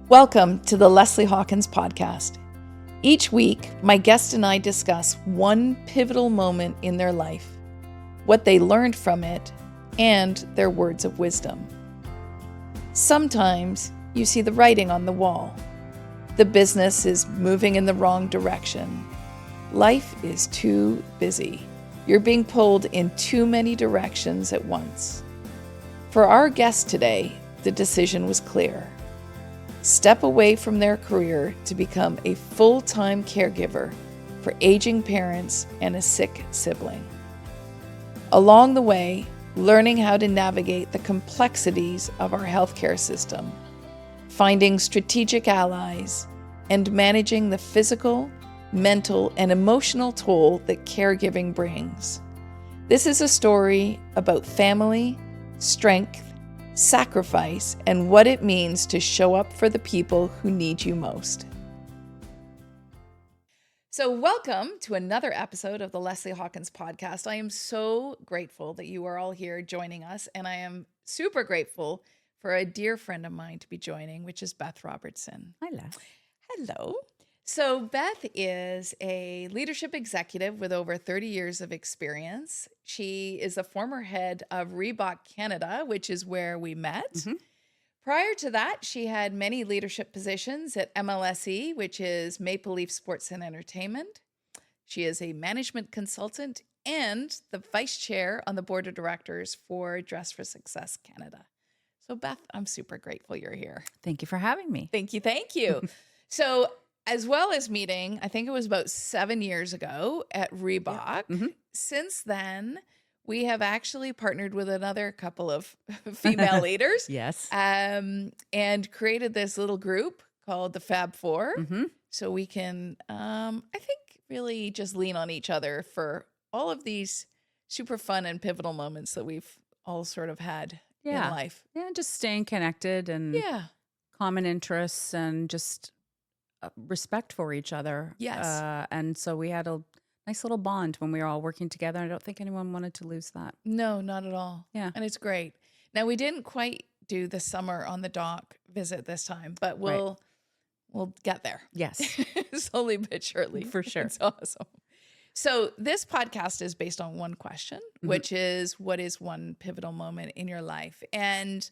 Welcome to the Leslie Hawkins podcast. Each week, my guest and I discuss one pivotal moment in their life, what they learned from it, and their words of wisdom. Sometimes you see the writing on the wall. The business is moving in the wrong direction. Life is too busy. You're being pulled in too many directions at once. For our guest today, the decision was clear. Step away from their career to become a full-time caregiver for aging parents and a sick sibling. Along the way, learning how to navigate the complexities of our healthcare system, finding strategic allies, and managing the physical, mental, and emotional toll that caregiving brings. This is a story about family, strength, sacrifice, and what it means to show up for the people who need you most. So welcome to another episode of the Leslie Hawkins podcast. I am so grateful that you are all here joining us, and I am super grateful for a dear friend of mine to be joining, which is Beth Robertson. Hello. Hello. So Beth is a leadership executive with over 30 years of experience. She is the former head of Reebok Canada, which is where we met. Mm-hmm. Prior to that, she had many leadership positions at MLSE, which is Maple Leaf Sports and Entertainment. She is a management consultant and the vice chair on the board of directors for Dress for Success Canada. So Beth, I'm super grateful you're here. Thank you for having me. Thank you. Thank you. So as well as meeting, I think it was about 7 years ago at Reebok. Yeah. Mm-hmm. Since then, we have actually partnered with another couple of female leaders. Yes. And created this little group called the Fab Four. Mm-hmm. So we can, I think, really just lean on each other for all of these super fun and pivotal moments that we've all sort of had in life. Yeah, just staying connected and common interests and just respect for each other. Yes. And so we had a nice little bond when we were all working together. I don't think anyone wanted to lose that. No, not at all. Yeah. And it's great. Now, we didn't quite do the summer on the dock visit this time, but we'll get there. Yes. Slowly but surely. For sure. It's awesome. So this podcast is based on one question, which is, what is one pivotal moment in your life? And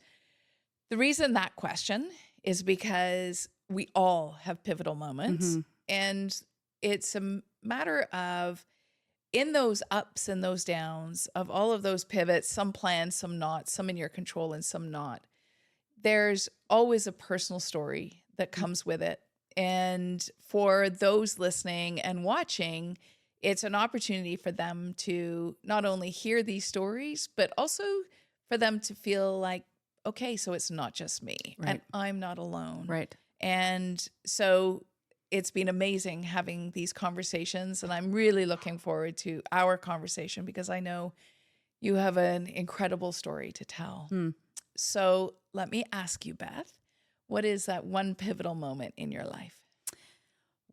the reason that question is because we all have pivotal moments. And it's a matter of, in those ups and those downs of all of those pivots, some planned, some not, some in your control and some not, there's always a personal story that comes with it. And for those listening and watching, it's an opportunity for them to not only hear these stories, but also for them to feel like, okay, so it's not just me, and I'm not alone. Right. And so it's been amazing having these conversations, and I'm really looking forward to our conversation because I know you have an incredible story to tell. So let me ask you, Beth, what is that one pivotal moment in your life?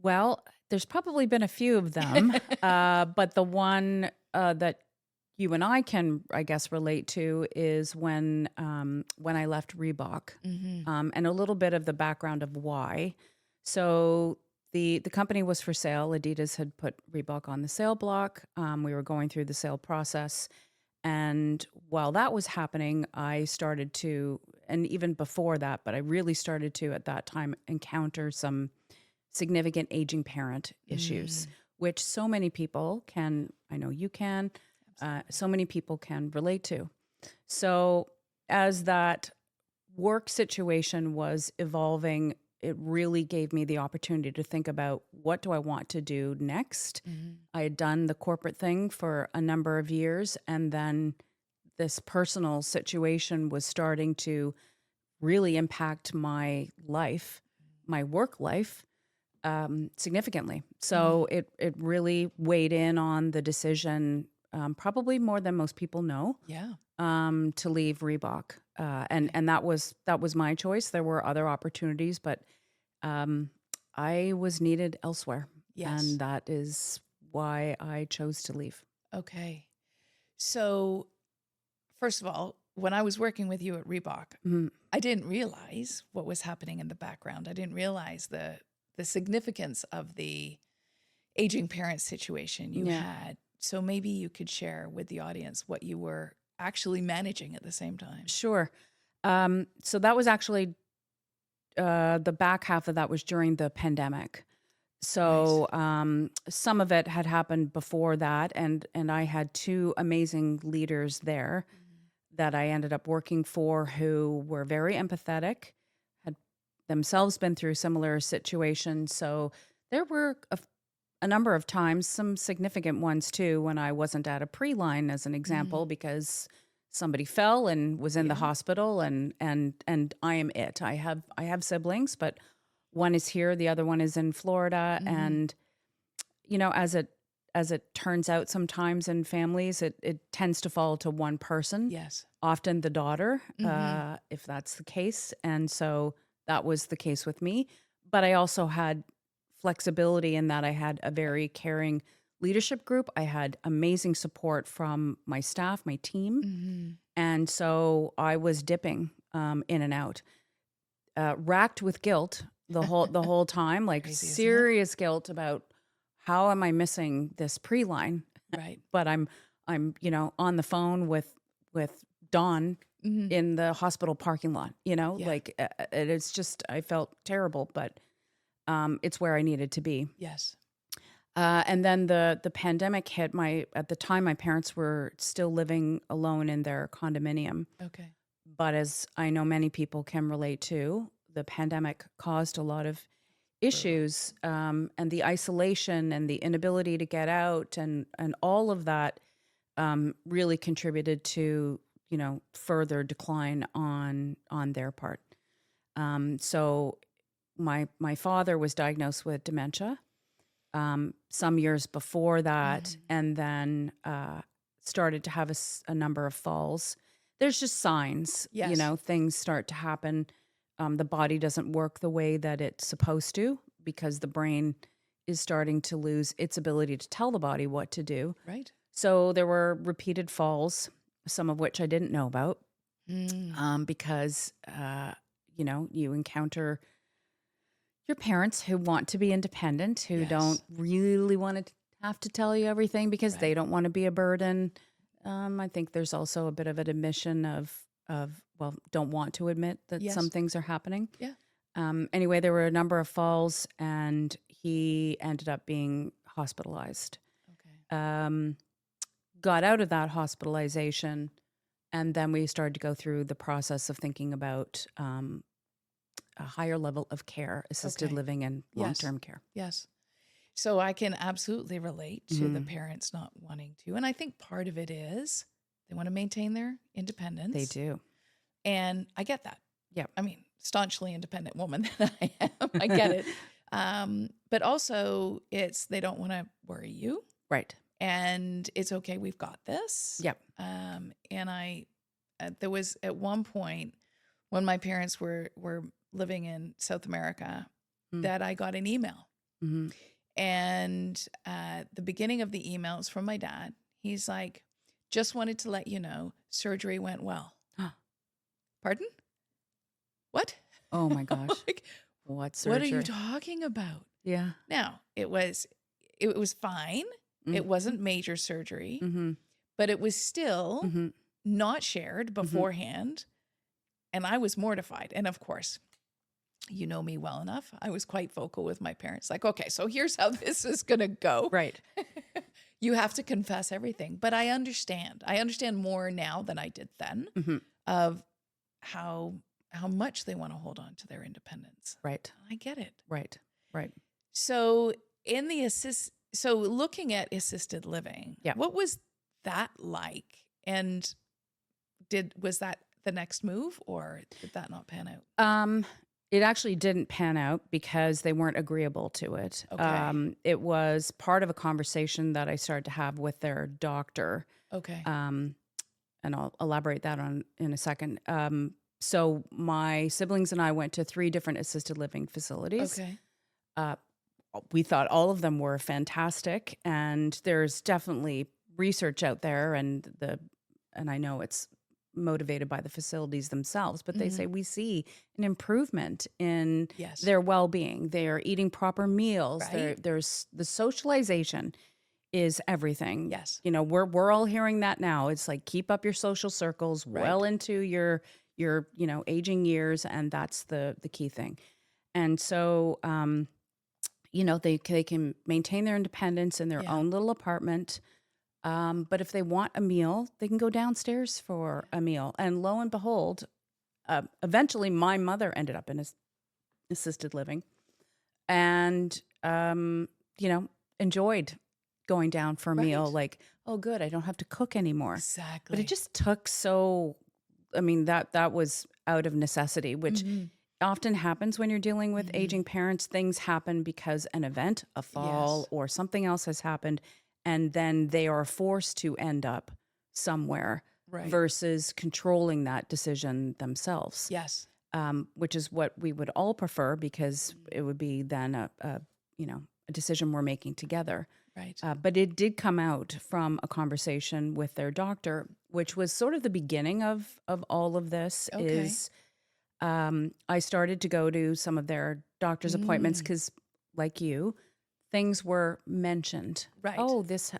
Well, there's probably been a few of them, but the one that you and I can, I guess, relate to is when I left Reebok, and a little bit of the background of why. So the company was for sale. Adidas had put Reebok on the sale block. We were going through the sale process. And while that was happening, I started to, and even before that, but I really started to at that time encounter some significant aging parent issues, which so many people can, I know you can, so many people can relate to. So as that work situation was evolving, it really gave me the opportunity to think about, what do I want to do next? I had done the corporate thing for a number of years, and then this personal situation was starting to really impact my life, my work life, significantly. So it really weighed in on the decision, probably more than most people know. Yeah. To leave Reebok, and that was my choice. There were other opportunities, but I was needed elsewhere. Yes. And that is why I chose to leave. Okay. So first of all, when I was working with you at Reebok, Mhm. I didn't realize what was happening in the background. I didn't realize the significance of the aging parent situation you Yeah. had. So maybe you could share with the audience what you were actually managing at the same time. Sure. So that was actually the back half of that was during the pandemic. So some of it had happened before that, and I had two amazing leaders there that I ended up working for who were very empathetic, had themselves been through similar situations. So there were a number of times, some significant ones too, when I wasn't at a pre-line, as an example, because somebody fell and was in the Yeah. hospital, and I am it. I have siblings, but one is here, the other one is in Florida, and as it turns out, sometimes in families, it tends to fall to one person, Yes. often the daughter, if that's the case. And so that was the case with me. But I also had flexibility in that I had a very caring leadership group. I had amazing support from my staff, my team. And so I was dipping in and out, racked with guilt the whole time, like Crazy, isn't it? serious guilt about how am I missing this pre-line? Right. But I'm on the phone with Dawn in the hospital parking lot. Yeah. Like it's just, I felt terrible, but it's where I needed to be. Yes. And then the pandemic hit. At the time, my parents were still living alone in their condominium. Okay. But as I know many people can relate to, the pandemic caused a lot of issues, and the isolation and the inability to get out and all of that really contributed to further decline on their part. So my father was diagnosed with dementia some years before that, and then started to have a number of falls. There's just signs, Yes. things start to happen. The body doesn't work the way that it's supposed to because the brain is starting to lose its ability to tell the body what to do. Right. So there were repeated falls, some of which I didn't know about, because, you encounter your parents who want to be independent, who Yes. don't really want to have to tell you everything because they don't want to be a burden. I think there's also a bit of an admission of don't want to admit that Yes. some things are happening. Yeah. Anyway, there were a number of falls, and he ended up being hospitalized. Okay. Got out of that hospitalization, and then we started to go through the process of thinking about a higher level of care, assisted Okay. living and Yes. long-term care. Yes. So I can absolutely relate to the parents not wanting to. And I think part of it is they want to maintain their independence. They do. And I get that. Yeah. I mean, staunchly independent woman that I am. I get it. But also it's they don't want to worry you. Right. And it's okay, we've got this. Yep. And there was at one point when my parents were living in South America that I got an email. Mm-hmm. And the beginning of the email is from my dad. He's like, just wanted to let you know, surgery went well. Pardon? What? Oh my gosh. Like, What surgery? what are you talking about? Yeah. Now, it was fine. It wasn't major surgery, but it was still not shared beforehand. And I was mortified. And of course, you know me well enough. I was quite vocal with my parents. Like, okay, so here's how this is going to go. Right. You have to confess everything. But I understand. I understand more now than I did then of how much they want to hold on to their independence. Right. I get it. Right. Right. So looking at assisted living, Yeah. what was that like? And was that the next move, or did that not pan out? It actually didn't pan out because they weren't agreeable to it. Okay. It was part of a conversation that I started to have with their doctor. Okay. And I'll elaborate that on in a second. So my siblings and I went to 3 different assisted living facilities. Okay. We thought all of them were fantastic, and there's definitely research out there, and I know it's motivated by the facilities themselves, but they say Mhm. we see an improvement in Yes. their well-being. They're eating proper meals. Right? There's the socialization is everything. Yes. We're all hearing that now. It's like keep up your social circles well Right. into your aging years, and that's the key thing. And so they can maintain their independence in their Yeah. own little apartment. But if they want a meal, they can go downstairs for a meal. And lo and behold, eventually my mother ended up in assisted living and, enjoyed going down for a meal. Right. Like, oh, good, I don't have to cook anymore. But it Exactly. just took that was out of necessity, which Mhm. often happens when you're dealing with Mhm. aging parents. Things happen because an event, a fall, Yes. or something else has happened, and then they are forced to end up somewhere Right. versus controlling that decision themselves, Yes. which is what we would all prefer because it would be then a decision we're making together. Right. But it did come out from a conversation with their doctor, which was sort of the beginning of all of this. Okay. Is I started to go to some of their doctor's appointments Mm. because, like you, things were mentioned. Right. Oh, this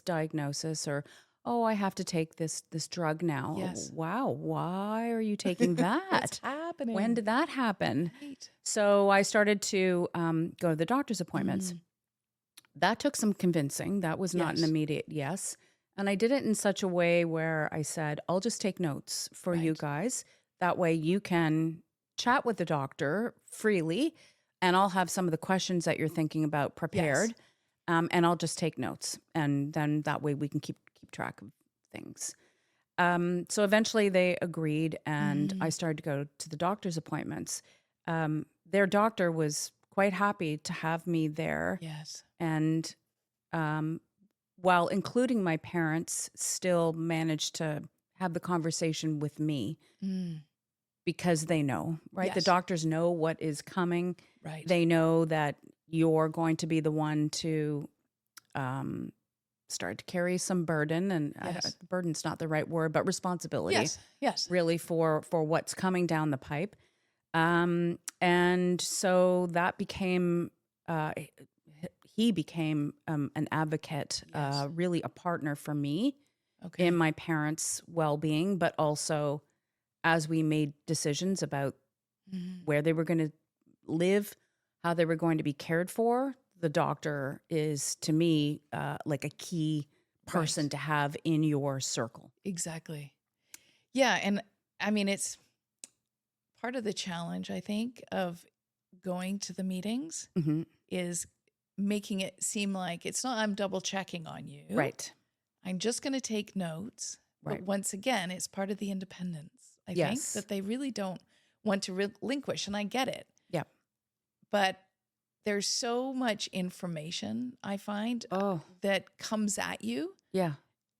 diagnosis, or oh, I have to take this drug now. Yes. Wow, why are you taking What's that? happening? When did that happen? Right. So I started to go to the doctor's appointments. Mm. That took some convincing. That was not an Yes. immediate yes. And I did it in such a way where I said, I'll just take notes for you Right. guys. That way you can chat with the doctor freely, and I'll have some of the questions that you're thinking about Yes. prepared. And I'll just take notes. And then that way we can keep track of things. So eventually they agreed, and I Mm. started to go to the doctor's appointments. Their doctor was quite happy to have me there. Yes. And while including my parents, still managed to have the conversation with me Mm. because they know, right? The Yes. doctors know what is coming. Right. They know that you're going to be the one to start to carry some burden, and Yes. burden's not the right word, but responsibility Yes. Yes. really for what's coming down the pipe. And so that became, he became an advocate, Yes. really a partner for me Okay. in my parents' well-being, but also as we made decisions about Mhm. where they were going to live, how they were going to be cared for. The doctor is, to me, like a key person Right. to have in your circle. Exactly. Yeah. And I mean, it's part of the challenge, I think, of going to the meetings Hmm. is making it seem like it's not I'm double checking on you. Right. I'm just going to take notes. But Right. once again, it's part of the independence, I think, Yes. that they really don't want to relinquish. And I get it. Yeah. But there's so much information, I find, Oh, that comes at you. yeah.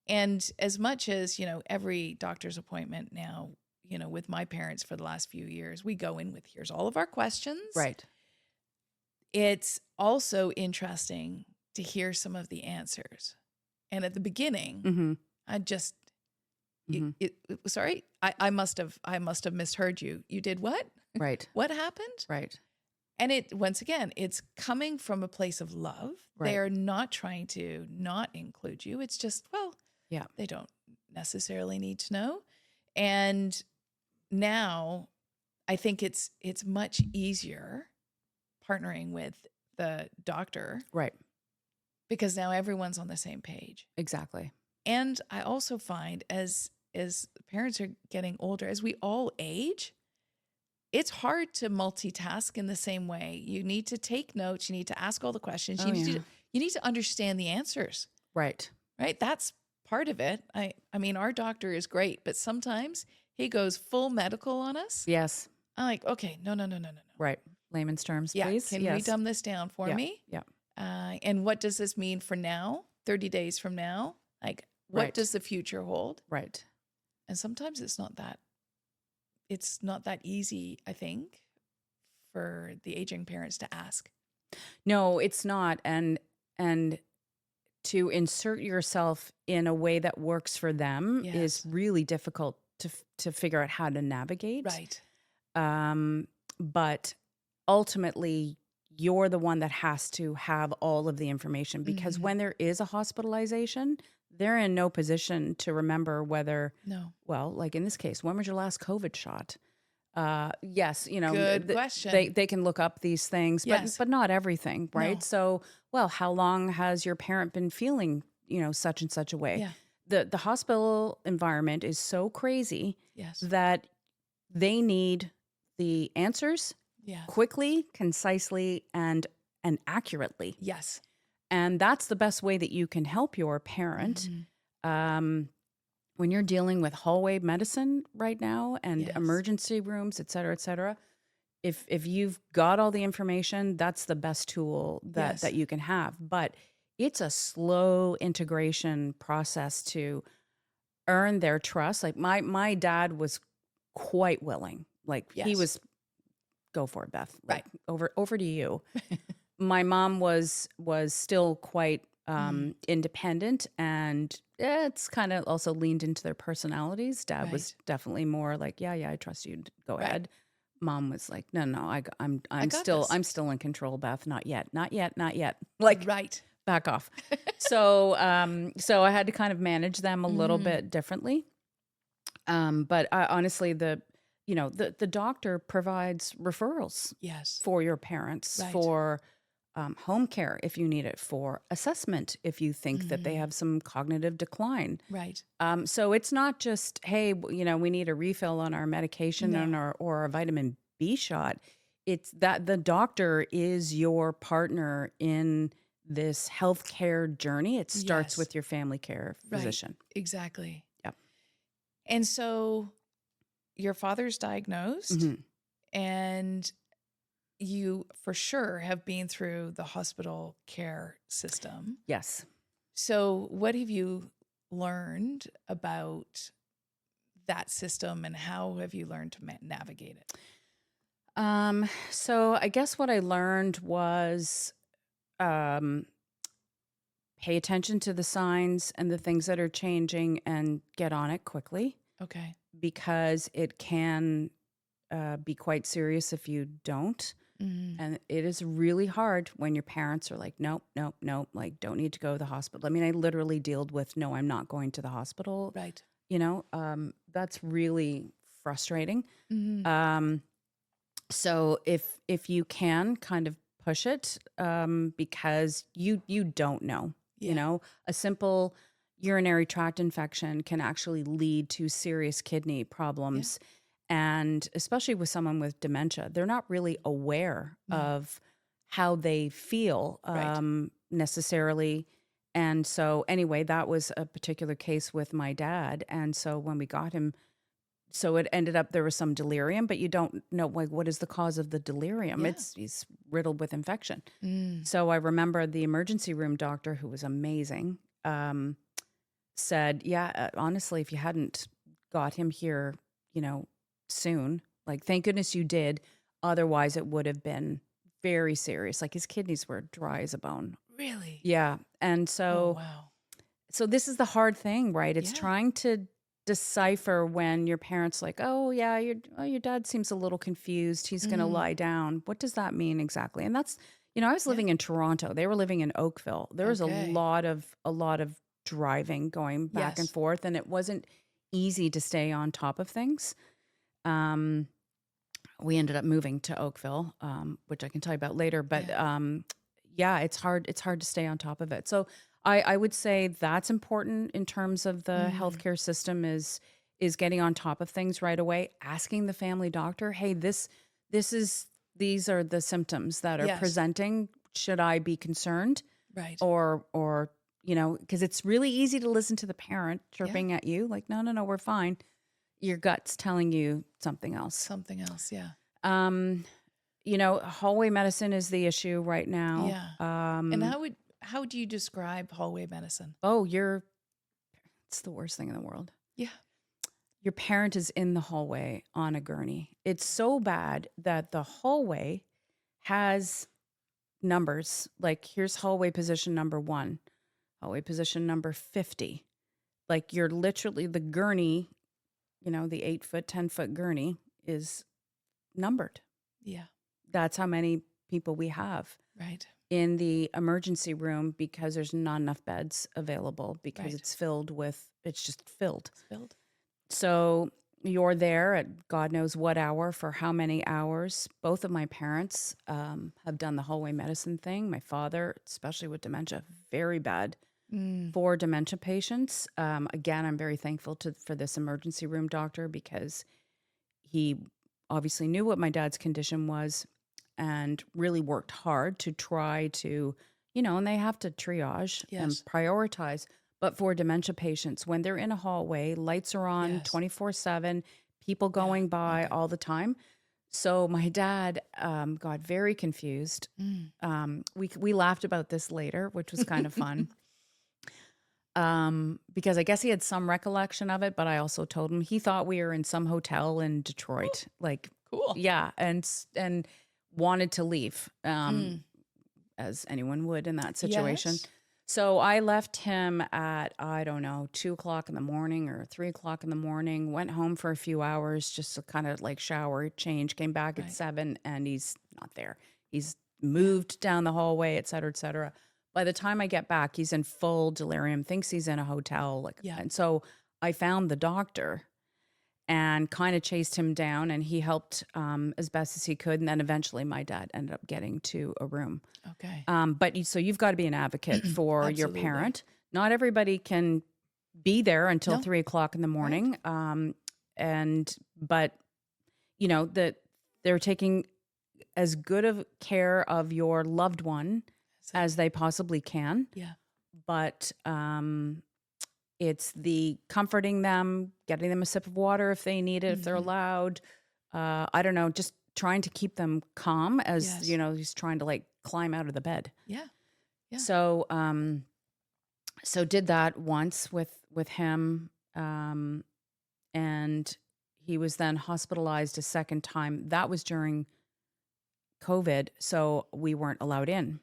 And as much as, every doctor's appointment now, with my parents for the last few years, we go in with here's all of our questions. Right. It's also interesting to hear some of the answers. And at the beginning, Mm-hmm. I just, Mm-hmm. sorry, I must have misheard you. You did what? Right. What happened? Right. And once again, it's coming from a place of love. Right. They are not trying to not include you. It's just, well, Yeah. they don't necessarily need to know. And now I think it's much easier partnering with the doctor Right. because now everyone's on the same page. Exactly. And I also find as parents are getting older, as we all age, it's hard to multitask in the same way. You need to take notes. You need to ask all the questions. Oh, You need yeah. to understand the answers, Right. right? That's part of it. I mean, our doctor is great, but sometimes he goes full medical on us. Yes. I'm like, okay, no. Right. Layman's terms, Yeah, please. can we Yes. dumb this down for Yeah. me? Yeah. And what does this mean for now? 30 days from now? Like, what Right. does the future hold? Right. And sometimes it's not that easy, I think, for the aging parents to ask. No, it's not. And to insert yourself in a way that works for them Yes. is really difficult to figure out how to navigate. Right. But ultimately, you're the one that has to have all of the information, because when there is a hospitalization, they're in no position to remember whether, No. well, like in this case, when was your last COVID shot? Yes, Good question. they can look up these things, Yes. but not everything, right? No. So, well, how long has your parent been feeling, such and such a way? Yeah. The hospital environment is so crazy Yes. that they need the answers Yes. quickly, concisely, and accurately. Yes. And that's the best way that you can help your parent. When you're dealing with hallway medicine right now and Yes. emergency rooms, et cetera, if you've got all the information, that's the best tool Yes. that you can have. But it's a slow integration process to earn their trust. Like my dad was quite willing. Like he Yes. was, go for it, Beth. Right. Like, over to you. My mom was still quite independent, and it's kind of also leaned into their personalities. Dad was Right. definitely more like, yeah, I trust you. Go Right. ahead. Mom was like, no, I'm got still this. I'm still in control, Beth. Not yet. Like, Right. back off. So I had to kind of manage them a little bit differently. But honestly, the doctor provides referrals Yes. for your parents, Right. for home care if you need it, for assessment if you think that they have some cognitive decline. Right. So it's not just, hey, we need a refill on our medication No. or a vitamin B shot. It's that the doctor is your partner in this healthcare journey. It starts Yes. with your family care Right. physician. Exactly. Yep. And so your father's diagnosed, Mhm. and you for sure have been through the hospital care system. Yes. So what have you learned about that system, and how have you learned to navigate it? So I guess what I learned was um, pay attention to the signs and the things that are changing and get on it quickly, Okay. because it can be quite serious if you don't. Mm-hmm. And it is really hard when your parents are like, nope, nope, nope, like, don't need to go to the hospital. I mean, I literally dealt with, no, I'm not going to the hospital. Right. That's really frustrating. Mm-hmm. So if you can kind of push it, because you don't know, Yeah. a simple urinary tract infection can actually lead to serious kidney problems. And especially with someone with dementia, they're not really aware No. of how they feel Right. necessarily. And so anyway, that was a particular case with my dad. And so when we got him, so it ended up there was some delirium, but you don't know, like, what is the cause of the delirium? Yeah. He's riddled with infection. Mm. So I remember the emergency room doctor, who was amazing, said, yeah, honestly, if you hadn't got him here, soon, like, thank goodness you did. Otherwise, it would have been very serious. Like, his kidneys were dry as a bone. Really? Yeah. And Oh, so, wow. so this is the hard thing, right? It's Yeah. trying to decipher when your parents like, oh yeah, your dad seems a little confused. He's going to lie down. What does that mean exactly? And that's, I was living in Toronto. They were living in Oakville. There was Okay. a lot of driving going back and Yes. forth, and it wasn't easy to stay on top of things. We ended up moving to Oakville, which I can tell you about later. But yeah, it's hard. It's hard to stay on top of it. So I would say that's important in terms of the healthcare system is getting on top of things right away. Asking the family doctor, hey, these are the symptoms that are Yes. presenting. Should I be concerned? Right. Or because it's really easy to listen to the parent chirping at you, like, no, we're fine. Your gut's telling you something else. Something else. Yeah. Hallway medicine is the issue right now. Yeah. And how do you describe hallway medicine? Oh, it's the worst thing in the world. Yeah. Your parent is in the hallway on a gurney. It's so bad that the hallway has numbers. Like, here's hallway position number 1, hallway position number 50. Like, you're literally the gurney, the 8-foot, 10-foot gurney is numbered. Yeah. That's how many people we have Right. in the emergency room because there's not enough beds available because Right. it's just filled. It's filled. So you're there at God knows what hour for how many hours. Both of my parents have done the hallway medicine thing. My father, especially with dementia, very bad for dementia patients. Again, I'm very thankful for this emergency room doctor because he obviously knew what my dad's condition was and really worked hard to try to, and they have to triage and Yes. prioritize. But for dementia patients, when they're in a hallway, lights are on Yes. 24/7, people going by Okay. all the time. So my dad got very confused. We laughed about this later, which was kind of fun. Because I guess he had some recollection of it, but I also told him he thought we were in some hotel in Detroit, like Cool. yeah, and wanted to leave, as anyone would in that situation. Yes. So I left him at, I don't know, 2 o'clock in the morning or 3 o'clock in the morning, went home for a few hours just to kind of like shower, change, came back Right. at 7 and he's not there. He's moved down the hallway, et cetera, et cetera. By the time I get back, he's in full delirium, thinks he's in a hotel. Yeah. And so I found the doctor and kind of chased him down, and he helped as best as he could. And then eventually my dad ended up getting to a room. Okay. So you've got to be an advocate for your Absolutely. parent. Not everybody can be there until No. 3 o'clock in the morning. But that they're taking as good of care of your loved one as they possibly can. Yeah. But it's the comforting them, getting them a sip of water if they need it, if they're allowed. I don't know, just trying to keep them calm as, Yes. he's trying to like climb out of the bed. Yeah. Yeah. So, so did that once with him. And he was then hospitalized a second time. That was during COVID. So we weren't allowed in.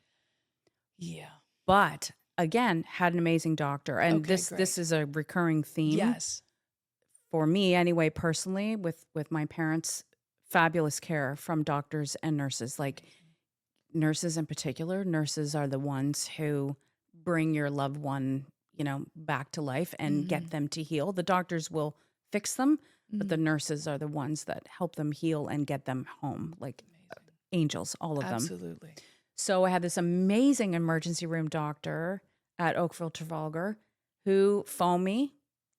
Yeah. But again, had an amazing doctor. And Okay, this great. is a recurring theme Yes. for me anyway, personally, with my parents. Fabulous care from doctors and nurses. Like nurses in particular, nurses are the ones who bring your loved one, back to life and get them to heal. The doctors will fix them, but the nurses are the ones that help them heal and get them home, like angels, all of them. Absolutely. So I had this amazing emergency room doctor at Oakville, Trafalgar, who phoned me,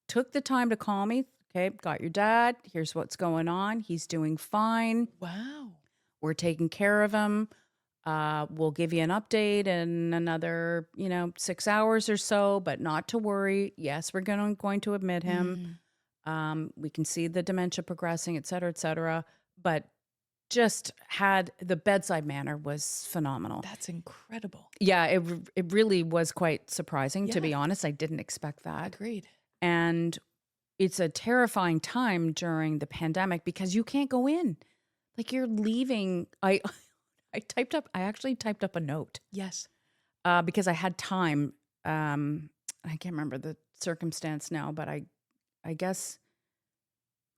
took the time to call me. Okay, got your dad. Here's what's going on. He's doing fine. Wow. We're taking care of him. We'll give you an update in another, 6 hours or so, but not to worry. Yes, we're going to admit him. We can see the dementia progressing, et cetera, but just had the bedside manner was phenomenal. That's incredible. Yeah, it really was quite surprising, to be Yeah. honest. I didn't expect that. Agreed. And it's a terrifying time during the pandemic because you can't go in. Like you're leaving. I actually typed up a note Yes. because I had time. I can't remember the circumstance now, but I guess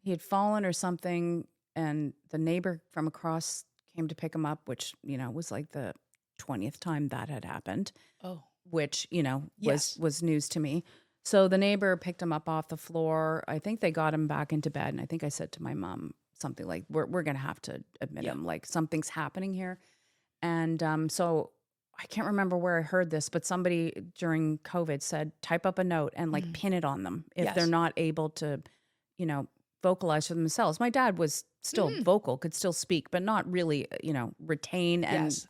he had fallen or something, and the neighbor from across came to pick him up, which, was like the 20th time that had happened, Oh. which, Yes. was news to me. So the neighbor picked him up off the floor. I think they got him back into bed. And I think I said to my mom something like, we're going to have to admit him, like something's happening here. And so I can't remember where I heard this, but somebody during COVID said, type up a note and like pin it on them if they're Yes. not able to, vocalize for themselves. My dad was still vocal, could still speak, but not really, retain and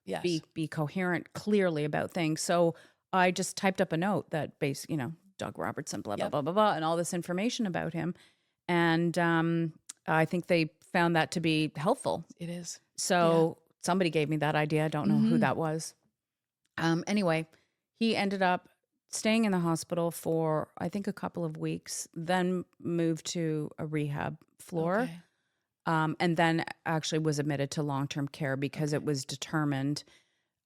Yes. be coherent clearly about things. So I just typed up a note that Doug Robertson, blah, blah, blah, blah, blah, and all this information about him. And I think they found that to be helpful. It is. So somebody gave me that idea. I don't know who that was. Anyway, he ended up staying in the hospital for, I think, a couple of weeks, then moved to a rehab floor. Okay. And then actually was admitted to long-term care because it was determined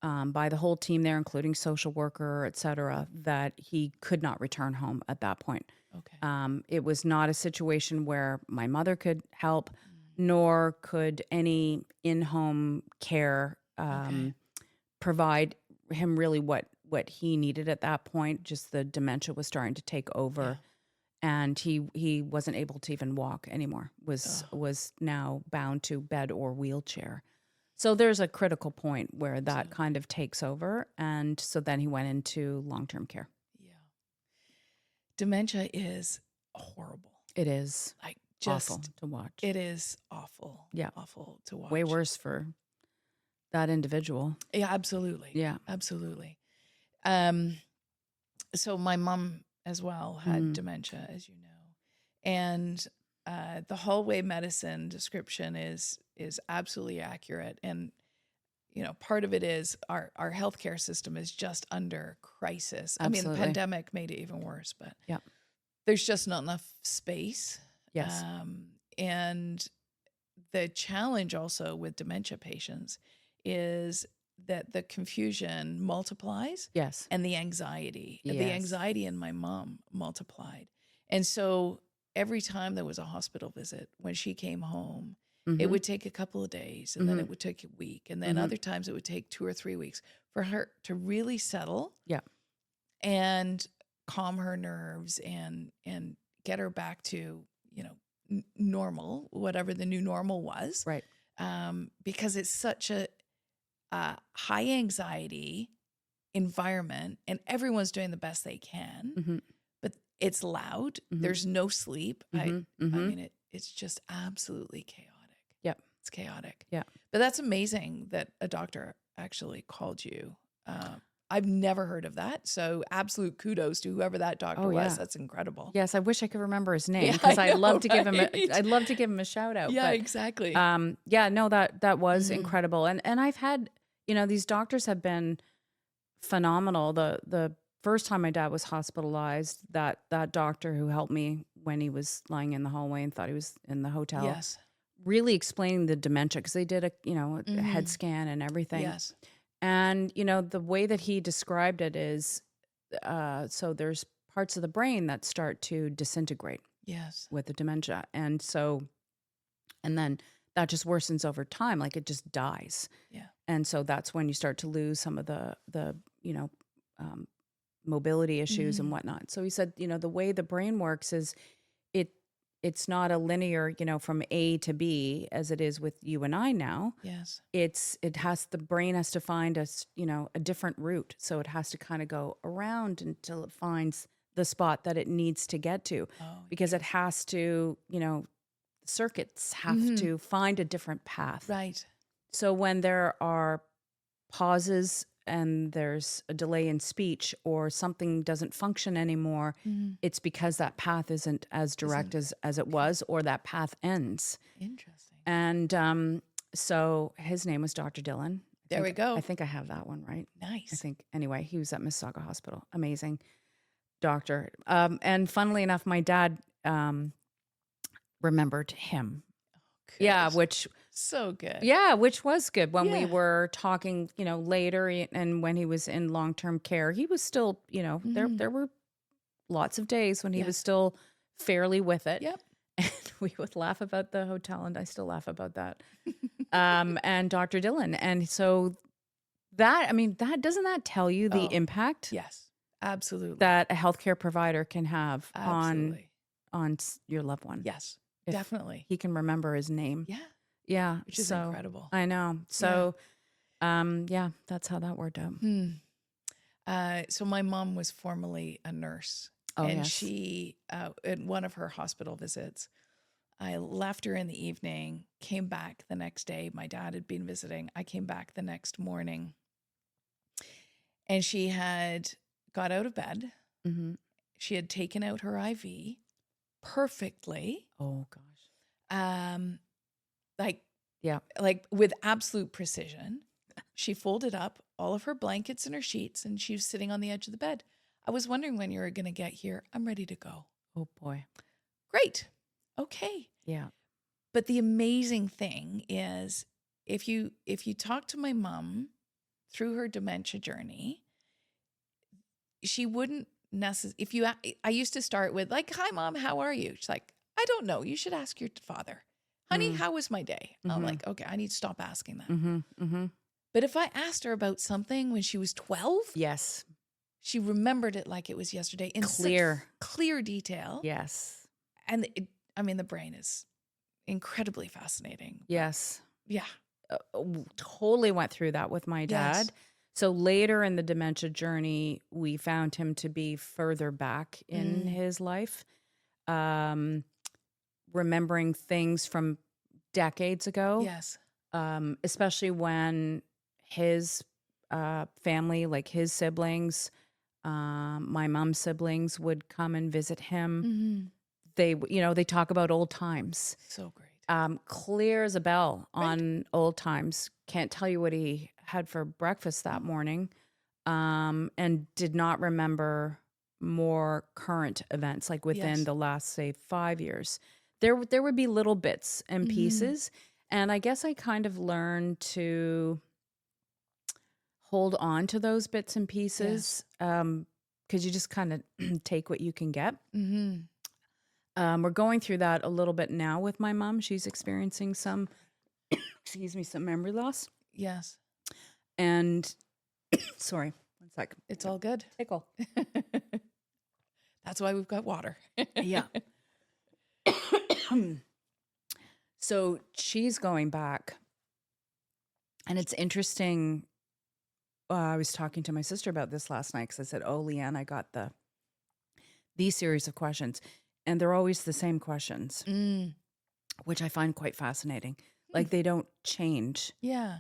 by the whole team there, including social worker, et cetera, that he could not return home at that point. Okay. It was not a situation where my mother could help, Mm. nor could any in-home care Okay. provide him really what he needed at that point. Just the dementia was starting to take over, and he wasn't able to even walk anymore. Was now bound to bed or wheelchair. So there's a critical point where that kind of takes over, and so then he went into long-term care. Yeah. Dementia is horrible. It is Like awful just to watch. it is awful. Yeah. Awful to watch. Way worse for that individual. Yeah, absolutely. Yeah. Absolutely. So my mom as well had dementia, as you know, and the hallway medicine description is absolutely accurate. And you know, part of it is our healthcare system is just under crisis. I mean, the Absolutely. pandemic made it even worse, but Yeah. there's just not enough space. Yes. And the challenge also with dementia patients is that the confusion multiplies. Yes. And the anxiety. The Yes. anxiety in my mom multiplied. And so every time there was a hospital visit, when she came home, it would take a couple of days, and then it would take a week. And then other times it would take 2 or 3 weeks for her to really settle. Yeah. And calm her nerves and get her back to, you know, normal, whatever the new normal was. Right. Because it's such a high anxiety environment, and everyone's doing the best they can, but it's loud. There's no sleep. I mean, it's just absolutely chaotic. Yep. It's chaotic. Yeah. But that's amazing that a doctor actually called you. I've never heard of that. So absolute kudos to whoever that doctor was. That's incredible. Yes, I wish I could remember his name, Yeah, because I I'd love know, to give him right? I'd love to give him a shout out. Yeah, but, exactly. yeah, no, that was incredible. And I've had, you know, these doctors have been phenomenal. The first time my dad was hospitalized, that doctor who helped me when he was lying in the hallway and thought he was in the hotel, Yes. really explaining the dementia, because they did a head scan and everything. Yes. And, you know, the way that he described it is, so there's parts of the brain that start to disintegrate Yes. with the dementia. And so, and then that just worsens over time, like it just dies. Yeah. And so that's when you start to lose some of the you know, mobility issues and whatnot. So he said, you know, the way the brain works is it's not a linear, you know, from A to B as it is with you and I now. Yes. The brain has to find you know, a different route. So it has to kind of go around until it finds the spot that it needs to get to, because it has to, you know, circuits have to find a different path. Right. So when there are pauses and there's a delay in speech, or something doesn't function anymore, it's because that path isn't as direct as it was, or that path ends. Interesting. And so his name was Dr. Dillon. There we go. I think I have that one right. Nice. I think, anyway, he was at Mississauga Hospital. Amazing doctor. And funnily enough, my dad remembered him. Good. Yeah, which So good. Yeah, which was good when we Yeah. were talking, you know, later, and when he was in long-term care, he was still, you know, there were lots of days when he was still fairly with it. Yep. And we would laugh about the hotel, and I still laugh about that. And Dr. Dillon. And so that, I mean, doesn't that tell you the impact Yes. Absolutely. that a healthcare provider can have Absolutely. on your loved one? Yes. If Definitely. he can remember his name. Yeah. Yeah. Which is so incredible. I know. So, yeah, that's how that worked out. So my mom was formerly a nurse. Oh, and yes. she, in one of her hospital visits, I left her in the evening, came back the next day. My dad had been visiting. I came back the next morning, and she had got out of bed. Mm-hmm. She had taken out her IV perfectly. Oh, gosh. Like with absolute precision. She folded up all of her blankets and her sheets, and she was sitting on the edge of the bed. I was wondering when you were going to get here. I'm ready to go. Oh, boy. Great. Okay. Yeah. But the amazing thing is, if you talk to my mom through her dementia journey, she wouldn't necessarily, I used to start with like, hi, Mom, how are you? She's like, I don't know. You should ask your father. Honey, how was my day? I'm like, okay, I need to stop asking that. But if I asked her about something when she was 12, Yes. she remembered it like it was yesterday in Clear. such clear detail. Yes. And the brain is incredibly fascinating. Yes. Yeah. Totally went through that with my dad. Yes. So later in the dementia journey, we found him to be further back in his life, remembering things from decades ago. Yes. Especially when his family, like his siblings, my mom's siblings would come and visit him. They talk about old times. So great. Clear as a bell on old times. Can't tell you what he had for breakfast that morning, and did not remember more current events, like within the last, say, 5 years. There would be little bits and pieces, and I guess I kind of learned to hold on to those bits and pieces, because you just kind of take what you can get. We're going through that a little bit now with my mom. She's experiencing some, some memory loss. Yes. And sorry, one sec. It's all good. Tickle. That's why we've got water. Yeah. So she's going back. And it's interesting. I was talking to my sister about this last night because I said, oh, Leanne, I got these series of questions. And they're always the same questions, which I find quite fascinating. Like they don't change. Yeah.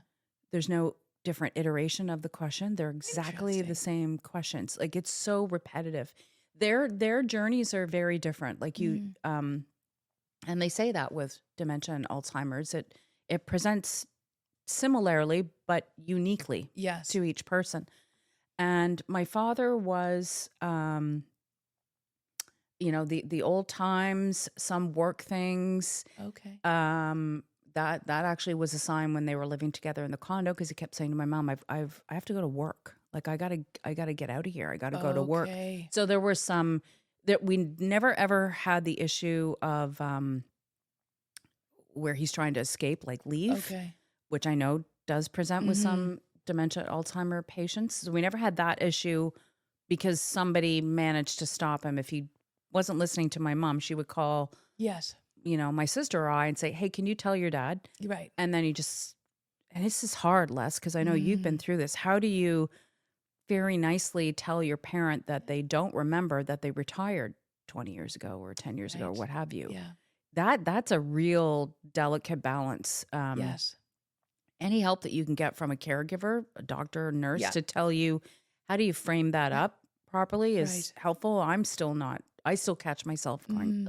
There's no different iteration of the question. They're exactly the same questions. Like it's so repetitive. Their journeys are very different. Like you, and they say that with dementia and Alzheimer's, it presents similarly but uniquely to each person. And my father was, the old times, some work things. Okay. That actually was a sign when they were living together in the condo, because he kept saying to my mom, I have to go to work. Like I gotta get out of here. I gotta go to work. So there were some that we never ever had the issue of where he's trying to escape, like leave, which I know does present with some dementia Alzheimer patients. So we never had that issue because somebody managed to stop him. If he wasn't listening to my mom, she would call my sister or I and say, hey, can you tell your dad? Right. And then and this is hard, Les, because I know you've been through this. How do you very nicely tell your parent that they don't remember that they retired 20 years ago or 10 years ago or what have you? Yeah. That's a real delicate balance. Yes. Any help that you can get from a caregiver, a doctor, a nurse to tell you how do you frame that up properly is helpful. I still catch myself going,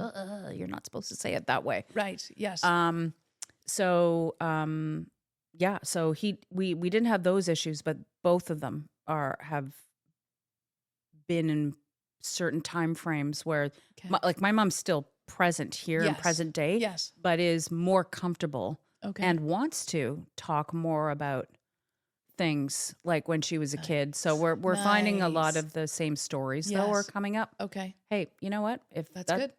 you're not supposed to say it that way. Right. Yes. So we didn't have those issues, but both of them have been in certain time frames where my mom's still present here in present day, but is more comfortable and wants to talk more about things like when she was a kid. So we're finding a lot of the same stories though are coming up. Okay. Hey, you know what? If that's good.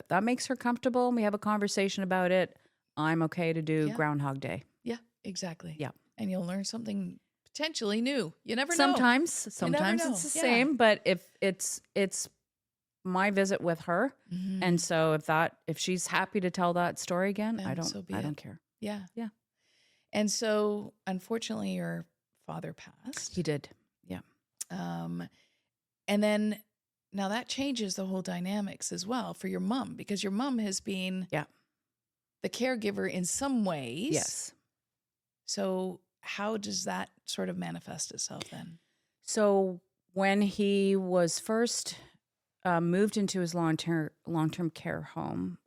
That makes her comfortable and we have a conversation about it, I'm okay to do Groundhog Day. Yeah, exactly. Yeah. And you'll learn something potentially new. You never know. Sometimes it's the same, but if it's my visit with her. And so if she's happy to tell that story again, I don't care. Yeah. Yeah. And so unfortunately your father passed. He did. Yeah. And then now that changes the whole dynamics as well for your mom, because your mom has been the caregiver in some ways. Yes. So how does that sort of manifest itself then? So when he was first moved into his long-term care home,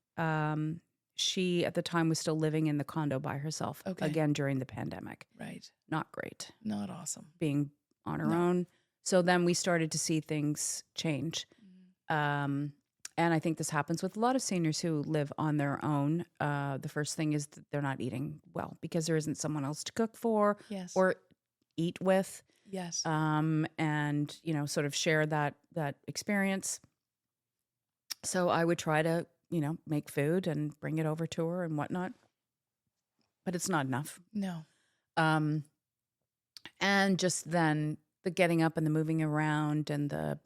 she at the time was still living in the condo by herself. Again, during the pandemic. Right. Not great. Not awesome. Being on her own. So then we started to see things change. And I think this happens with a lot of seniors who live on their own. The first thing is that they're not eating well because there isn't someone else to cook for. Yes. Or eat with, Yes. and sort of share that experience. So I would try to make food and bring it over to her and whatnot, but it's not enough. No. Um, and just then the getting up and the moving around and the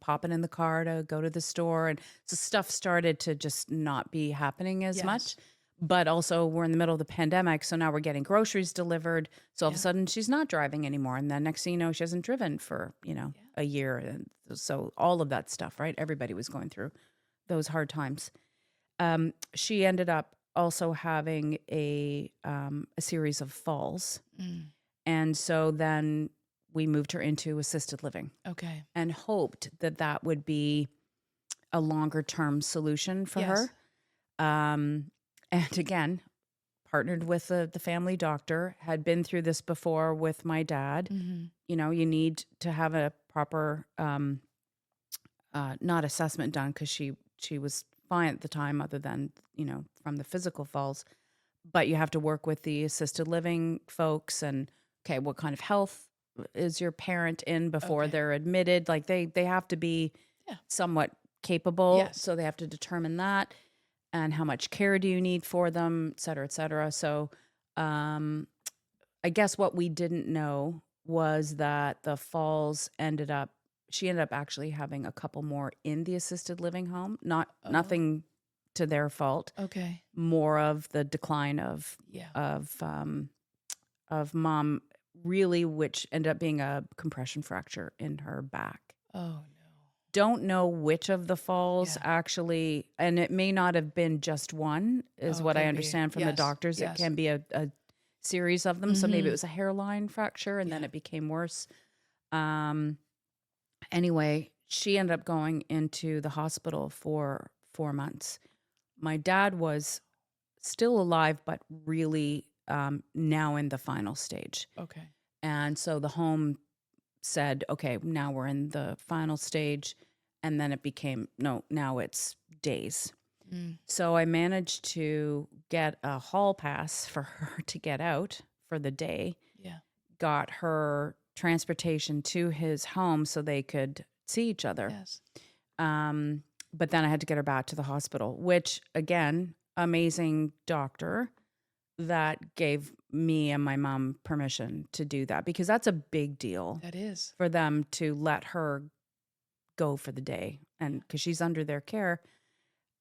popping in the car to go to the store, and so stuff started to just not be happening as much. Yes. But also we're in the middle of the pandemic, so now we're getting groceries delivered. So all of a Yeah. sudden she's not driving anymore, and then next thing you know, she hasn't driven for a year, and so all of that stuff, right? Everybody was going through those hard times. She ended up also having a series of falls, Mm. and so then we moved her into assisted living Okay. and hoped that that would be a longer term solution for Yes. her. And again, partnered with the family doctor, had been through this before with my dad. Mm-hmm. You need to have a proper, not assessment done, because she was fine at the time, other than, from the physical falls. But you have to work with the assisted living folks and, okay, what kind of health is your parent in before Okay. they're admitted? Like they have to be Yeah. somewhat capable. Yes. So they have to determine that, and how much care do you need for them, et cetera, et cetera. So I guess what we didn't know was that the falls she ended up actually having a couple more in the assisted living home. Nothing to their fault. Okay. More of the decline of Yeah. of mom, really, which ended up being a compression fracture in her back. Oh no. Don't know which of the falls Yeah. actually, and it may not have been just one, is Oh, what I could be. understand from the Yes. doctors. Yes. It can be a series of them. So maybe it Mhm. was a hairline fracture, and then Yeah. it became worse. Anyway, she ended up going into the hospital for 4 months. My dad was still alive, but really now in the final stage. Okay. And so the home said, okay, now we're in the final stage. And then it became, no, now it's days. Mm. So I managed to get a hall pass for her to get out for the day, Yeah. got her transportation to his home so they could see each other. Yes. But then I had to get her back to the hospital, which, again, amazing doctor that gave me and my mom permission to do that, because that's a big deal That is. for them to let her go for the day, and because she's under their care.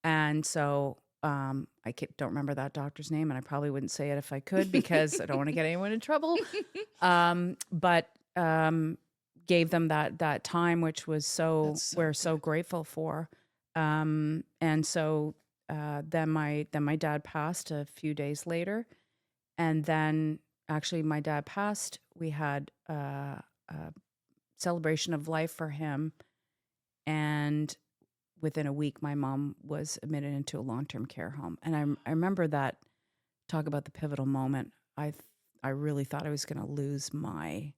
And so don't remember that doctor's name, and I probably wouldn't say it if I could, because I don't want to get anyone in trouble. But gave them that time, which was we're so grateful for. And so then my dad passed a few days later, and then actually my dad passed. We had a celebration of life for him, and within a week, my mom was admitted into a long-term care home. And I remember that, talk about the pivotal moment. I really thought I was going to lose my,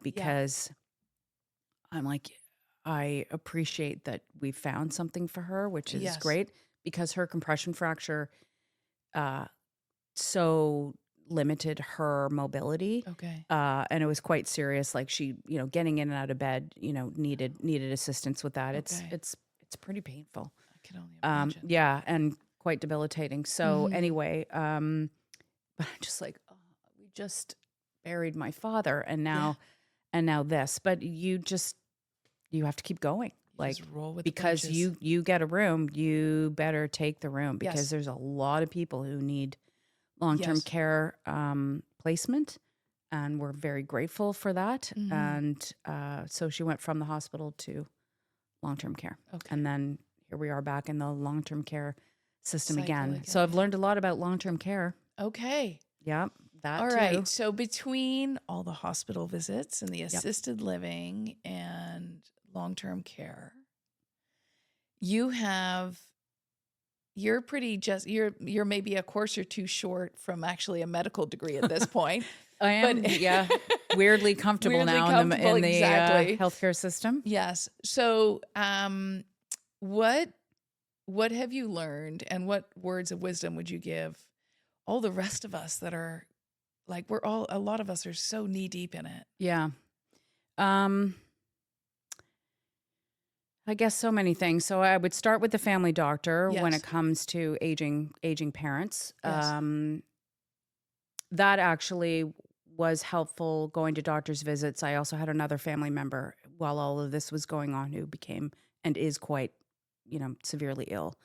because I'm like, I appreciate that we found something for her, which is Yes. great, because her compression fracture so limited her mobility. Okay. And it was quite serious. Like she, getting in and out of bed, needed assistance with that. Okay. It's pretty painful. I can only imagine. Yeah, and quite debilitating. So Mhm. anyway, but I'm just like, oh, we just buried my father, and now this. But you have to keep going. Like, Just roll with because the punches. you get a room, you better take the room, because Yes. there's a lot of people who need long-term Yes. care placement, and we're very grateful for that. Mhm. And so she went from the hospital to long-term care, Okay. and then here we are back in the long-term care system Cycle again. So I've again. learned a lot about long-term care. Okay. Yep, that All too. right. So between all the hospital visits and the assisted living and long-term care, you're maybe a course or two short from actually a medical degree at this point. I am, But weirdly comfortable weirdly now comfortable, in the exactly. healthcare system. Yes. So, what have you learned, and what words of wisdom would you give all the rest of us that are Like a lot of us are so knee deep in it. Yeah. Um, I guess so many things. So I would start with the family doctor when Yes. it comes to aging parents. Yes. That actually was helpful going to doctor's visits. I also had another family member while all of this was going on who became and is quite, severely ill.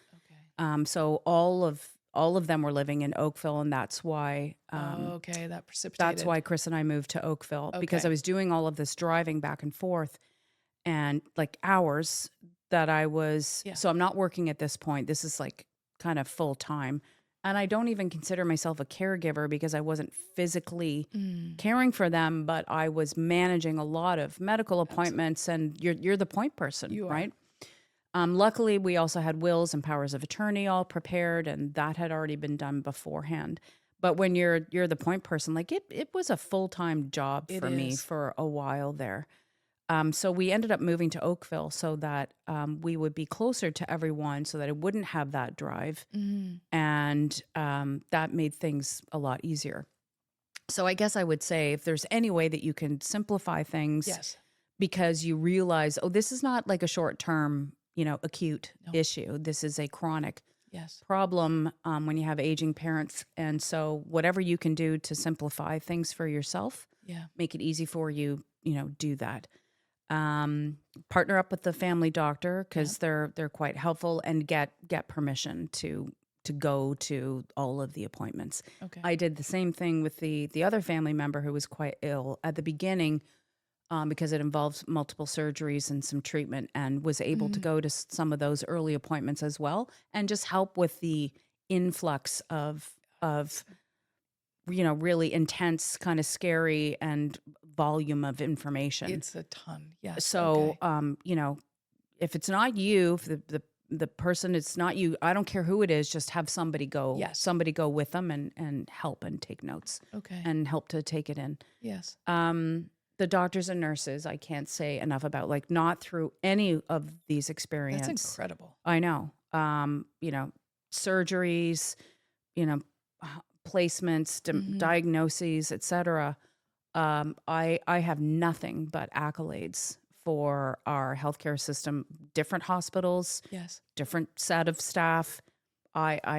Okay. So all of them were living in Oakville, and that's why Okay, that precipitated. Chris and I moved to Oakville because I Okay. was doing all of this driving back and forth and like hours that I was. Yeah. So I'm not working at this point. This is like kind of full time. And I don't even consider myself a caregiver because I wasn't physically caring for them, but I was managing a lot of medical appointments, and you're the point person, You are. right? Luckily, we also had wills and powers of attorney all prepared, and that had already been done beforehand. But when you're the point person, like it was a full-time job It for me is. for a while there. So we ended up moving to Oakville so that we would be closer to everyone, so that I wouldn't have that drive, and that made things a lot easier. So I guess I would say if there's any way that you can simplify things, Yes. because you realize, oh, this is not like a short-term, acute No. issue. This is a chronic Yes. problem when you have aging parents. And so whatever you can do to simplify things for yourself, Yeah. make it easy for you, do that. Partner up with the family doctor because they're quite helpful, and get permission to go to all of the appointments. Okay. I did the same thing with the other family member who was quite ill at the beginning, because it involves multiple surgeries and some treatment, and was able to go to some of those early appointments as well, and just help with the influx of really intense, kind of scary, and volume of information. It's a ton. Yes. So, okay. If it's not you, if the person, it's not you, I don't care who it is, just have somebody go, Yes. with them and help and take notes Okay. and help to take it in. Yes. The doctors and nurses, I can't say enough about, like, not through any of these experiences. That's incredible. I know. Surgeries, placements, diagnoses, etc. I have nothing but accolades for our healthcare system. Different hospitals, Yes. different set of staff. I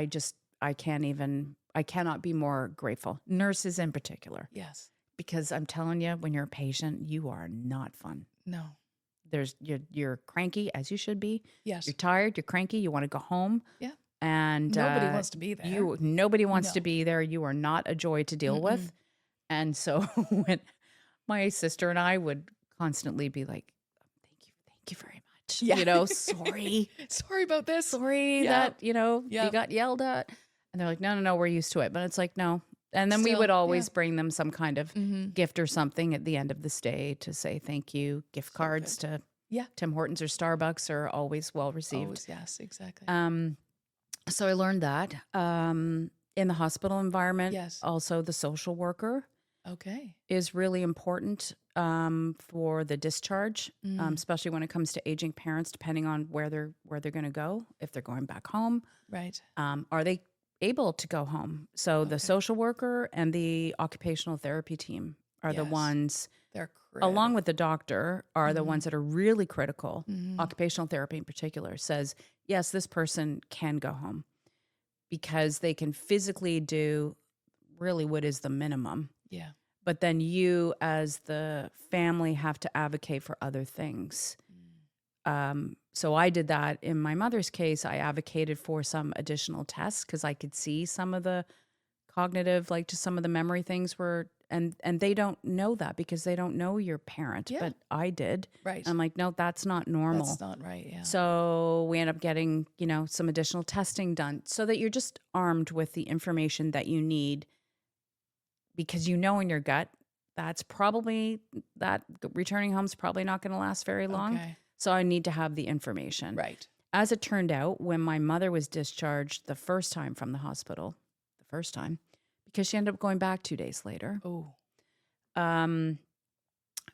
cannot be more grateful. Nurses in particular. Yes. Because I'm telling you, when you're a patient, you are not fun. No. You're cranky, as you should be. Yes. You're tired, you're cranky, you want to go home. Yeah. And Nobody wants to be there. Nobody wants to No. be there. You are not a joy to deal with. And so when my sister and I would constantly be like, thank you very much. Yeah. Sorry. Sorry about this. Sorry Yeah. that, you got yelled at. And they're like, no, we're used to it. But it's like, no. And then we Still, would always yeah. bring them some kind of gift or something at the end of the stay to say thank you. Gift cards to Tim Hortons or Starbucks are always well received. Always, yes, exactly. So I learned that in the hospital environment. Yes. Also, the social worker Okay. is really important for the discharge, especially when it comes to aging parents, depending on where they're going to go. If they're going back home, Right. are they able to go home? So the social worker and the occupational therapy team are the Yes. ones, They're critical. along with the doctor, are the ones that are really critical. Mm-hmm. Occupational therapy in particular says, yes, this person can go home because they can physically do really what is the minimum. Yeah. But then you, as the family, have to advocate for other things. So I did that in my mother's case. I advocated for some additional tests because I could see some of the cognitive, like just some of the memory things were, and they don't know that because they don't know your parent, Yeah. but I did. Right. I'm like, no, that's not normal. That's not right. Yeah. So we end up getting, some additional testing done so that you're just armed with the information that you need, because in your gut, that returning home's probably not going to last very long. Okay. So I need to have the information. Right. As it turned out, when my mother was discharged the first time from the hospital, because she ended up going back 2 days later, Oh.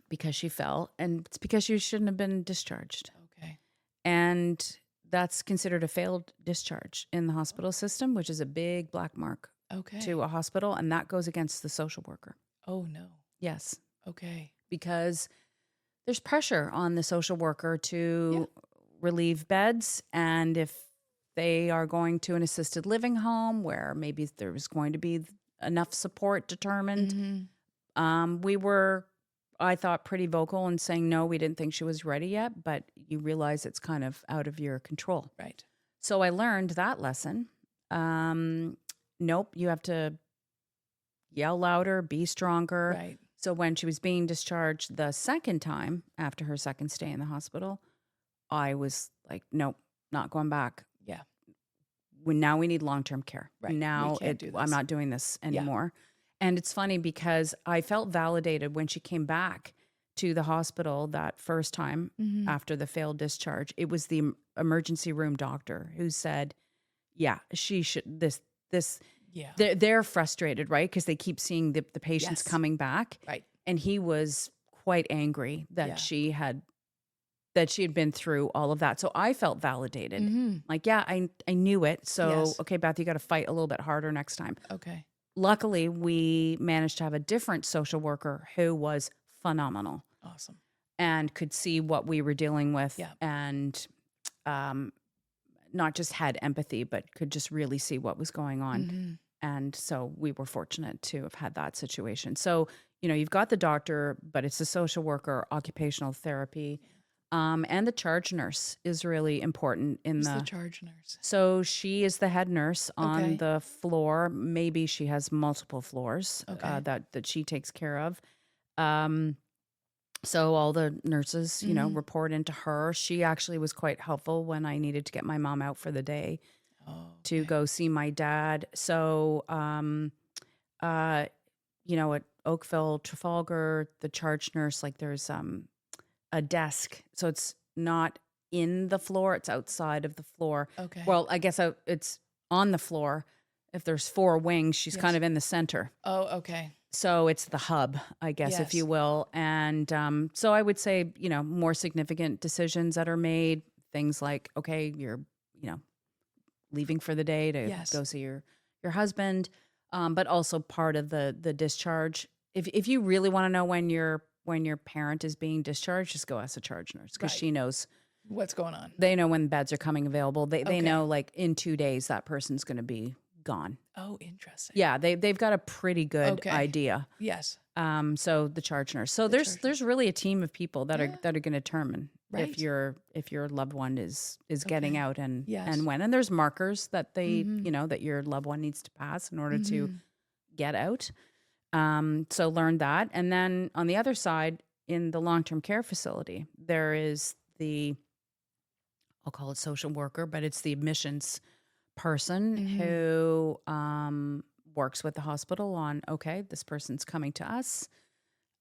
because she fell, and it's because she shouldn't have been discharged. Okay. And that's considered a failed discharge in the hospital system, which is a big black mark Okay. to a hospital, and that goes against the social worker. Oh, no. Yes, Okay. because there's pressure on the social worker to relieve beds, and if they are going to an assisted living home where maybe there's going to be enough support determined, we were, I thought, pretty vocal in saying no, we didn't think she was ready yet, but you realize it's kind of out of your control. Right. So I learned that lesson. Nope, you have to yell louder, be stronger. Right. So when she was being discharged the second time after her second stay in the hospital, I was like, nope, not going back. Yeah. Now we need long-term care. Right. Now We can't do I'm this. not doing this anymore. And it's funny because I felt validated when she came back to the hospital that first time after the failed discharge. It was the emergency room doctor who said, yeah, she should, this, Yeah. they're frustrated, right? Because they keep seeing the patients coming back. Right. And he was quite angry that she had been through all of that. So I felt validated. Like, yeah, I knew it. So, okay, Beth, you got to fight a little bit harder next time. Okay. Luckily, we managed to have a different social worker who was phenomenal. Awesome. And could see what we were dealing with and not just had empathy, but could just really see what was going on. And so we were fortunate to have had that situation. So, you've got the doctor, but it's the social worker, occupational therapy, and the charge nurse is really important in Who's the charge nurse? So she is the head nurse on the floor. Maybe she has multiple floors that she takes care of. So all the nurses, report into her. She actually was quite helpful when I needed to get my mom out for the day to go see my dad. So, at Oakville, Trafalgar, the charge nurse, like there's a desk. So it's not in the floor, it's outside of the floor. Okay. Well, I guess it's on the floor. If there's 4 wings, she's kind of in the center. Oh, okay. So it's the hub, I guess, if you will. And so I would say, more significant decisions that are made, things like, okay, you're, leaving for the day to go see your husband, but also part of the discharge. If you really want to know when your parent is being discharged, just go ask a charge nurse because she knows what's going on. They know when beds are coming available. They know like in 2 days that person's going to be gone. Oh, interesting. Yeah, they've got a pretty good idea. Yes. So the charge nurse. So there's really a team of people that are going to determine if your loved one is getting out and when. And there's markers that they that your loved one needs to pass in order to get out. So learn that. And then on the other side, in the long-term care facility, there is I'll call it social worker, but it's the admissions person who works with the hospital on, okay, this person's coming to us.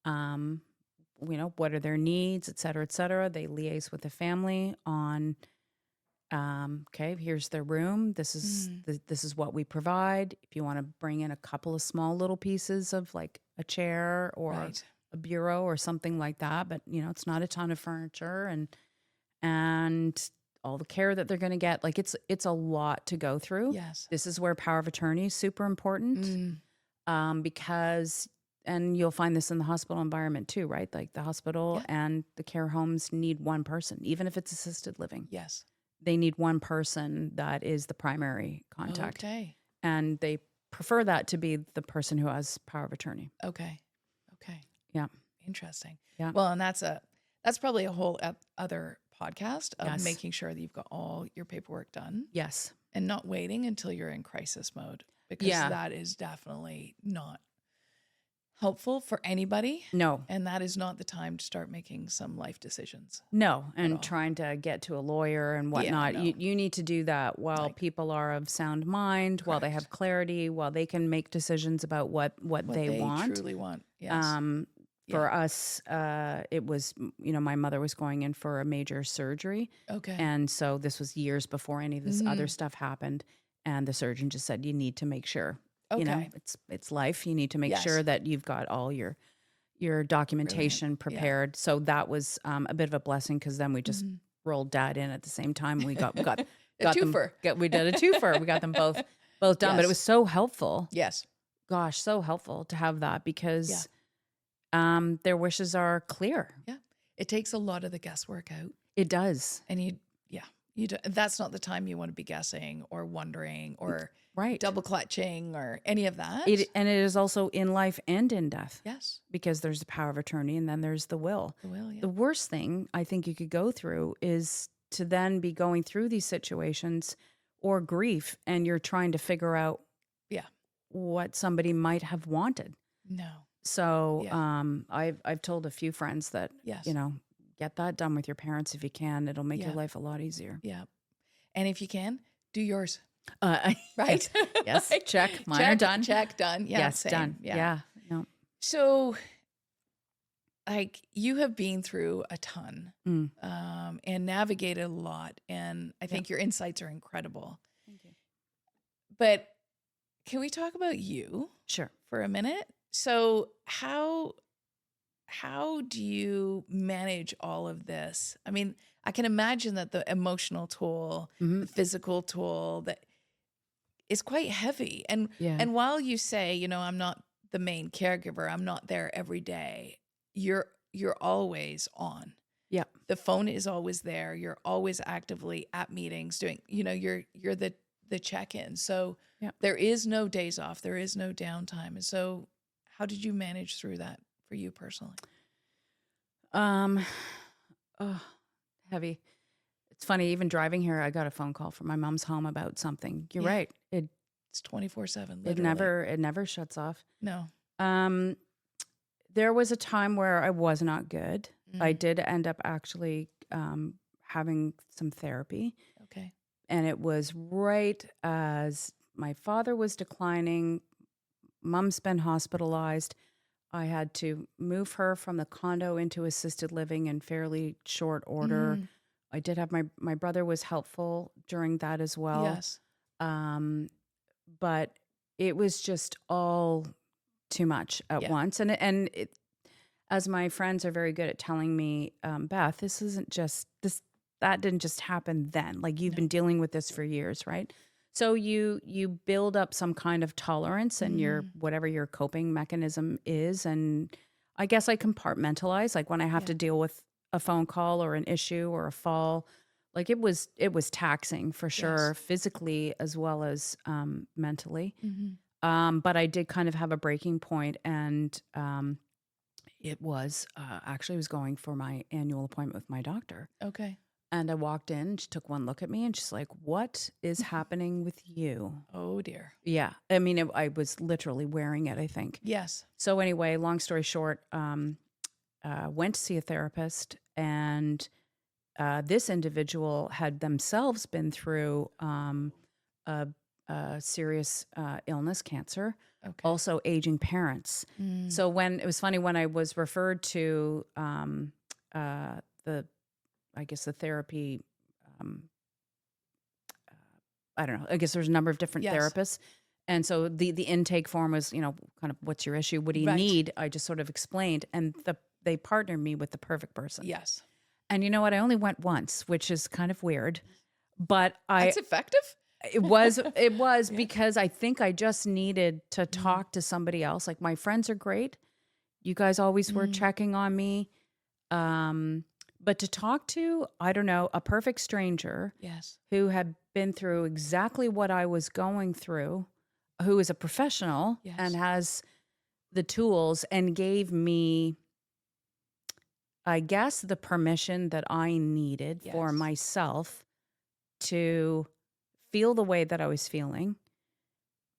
What are their needs, et cetera, et cetera. They liaise with the family on, okay, here's their room. This is what we provide. If you want to bring in a couple of small little pieces of like a chair or a bureau or something like that, but it's not a ton of furniture and all the care that they're going to get. Like it's a lot to go through. Yes. This is where power of attorney is super important because, and you'll find this in the hospital environment too, right? Like the hospital and the care homes need one person, even if it's assisted living. Yes. They need one person that is the primary contact. Okay. And they prefer that to be the person who has power of attorney. Okay. Yeah. Interesting. Yeah. Well, and that's probably a whole other podcast of making sure that you've got all your paperwork done. Yes. And not waiting until you're in crisis mode because that is definitely not helpful for anybody. No. And that is not the time to start making some life decisions. No. And trying to get to a lawyer and whatnot. Yeah, no. You need to do that while people are of sound mind, while they have clarity, while they can make decisions about what they want. Truly want. Yes. For us, it was, my mother was going in for a major surgery. Okay. And so this was years before any of this other stuff happened. And the surgeon just said, you need to make sure, it's life. You need to make sure that you've got all your documentation prepared. So that was a bit of a blessing because then we just rolled Dad in at the same time. We got a twofer. We did a twofer. We got them both both done, but it Yes. was so helpful. Yes. Gosh, so helpful to have that Yeah. because their wishes are clear. Yeah. It takes a lot of the guesswork out. It does. And that's not the time you want to be guessing or wondering or Right. double clutching or any of that. And it is also in life and in death. Yes. Because there's the power of attorney and then there's the will. The will, yeah. The worst thing I think you could go through is to then be going through these situations or grief and you're trying to figure out what somebody might have wanted. No. So I've told a few friends that, Yes. get that done with your parents if you can. It'll make Yeah. your life a lot easier. Yeah. And if you can, do yours. Right? Yes. Right? Check. Mine are done. Check, done. Yeah. Yes, same. done. Yeah. Yeah. No. So, like, you have been through a ton and navigated a lot. And I think your insights are incredible. Thank you. But can we talk about you Sure. for a minute? So how do you manage all of this? I mean, I can imagine that the emotional toll, the physical toll, that is quite heavy. And while you say, I'm not the main caregiver, I'm not there every day, you're always on. Yeah. The phone is always there. You're always actively at meetings doing, you're the check-in. So there is no days off. There is no downtime. And so how did you manage through that for you personally? Heavy. It's funny, even driving here, I got a phone call from my mom's home about something. You're right. It's 24/7. It never shuts off. No. There was a time where I was not good. I did end up actually having some therapy. Okay. And it was right as my father was declining. Mom's been hospitalized. I had to move her from the condo into assisted living in fairly short order. I did have my brother was helpful during that as well. Yes. But it was just all too much at once. And it, as my friends are very good at telling me, Beth, this isn't just this. That didn't just happen then. Like you've been dealing with this for years, right? So you build up some kind of tolerance and your whatever your coping mechanism is. And I guess I compartmentalize. Like when I have to deal with a phone call or an issue or a fall, like it was taxing for sure, physically as well as mentally. But I did kind of have a breaking point, and it was actually I was going for my annual appointment with my doctor. Okay. And I walked in, she took one look at me and she's like, "What is happening with you?" Oh dear. Yeah. I mean, I was literally wearing it, I think. Yes. So anyway, long story short, went to see a therapist, and this individual had themselves been through a serious illness, cancer, also aging parents. So when it was funny, when I was referred to the therapy, I don't know, I guess there's a number of different therapists. And so the intake form was, kind of what's your issue? What do you need? I just sort of explained, and they partnered me with the perfect person. Yes. And you know what? I only went once, which is kind of weird, but That's effective. it was because I think I just needed to talk to somebody else. Like my friends are great. You guys always were checking on me. But to talk to, I don't know, a perfect stranger who had been through exactly what I was going through, who is a professional and has the tools, and gave me, I guess, the permission that I needed for myself to feel the way that I was feeling,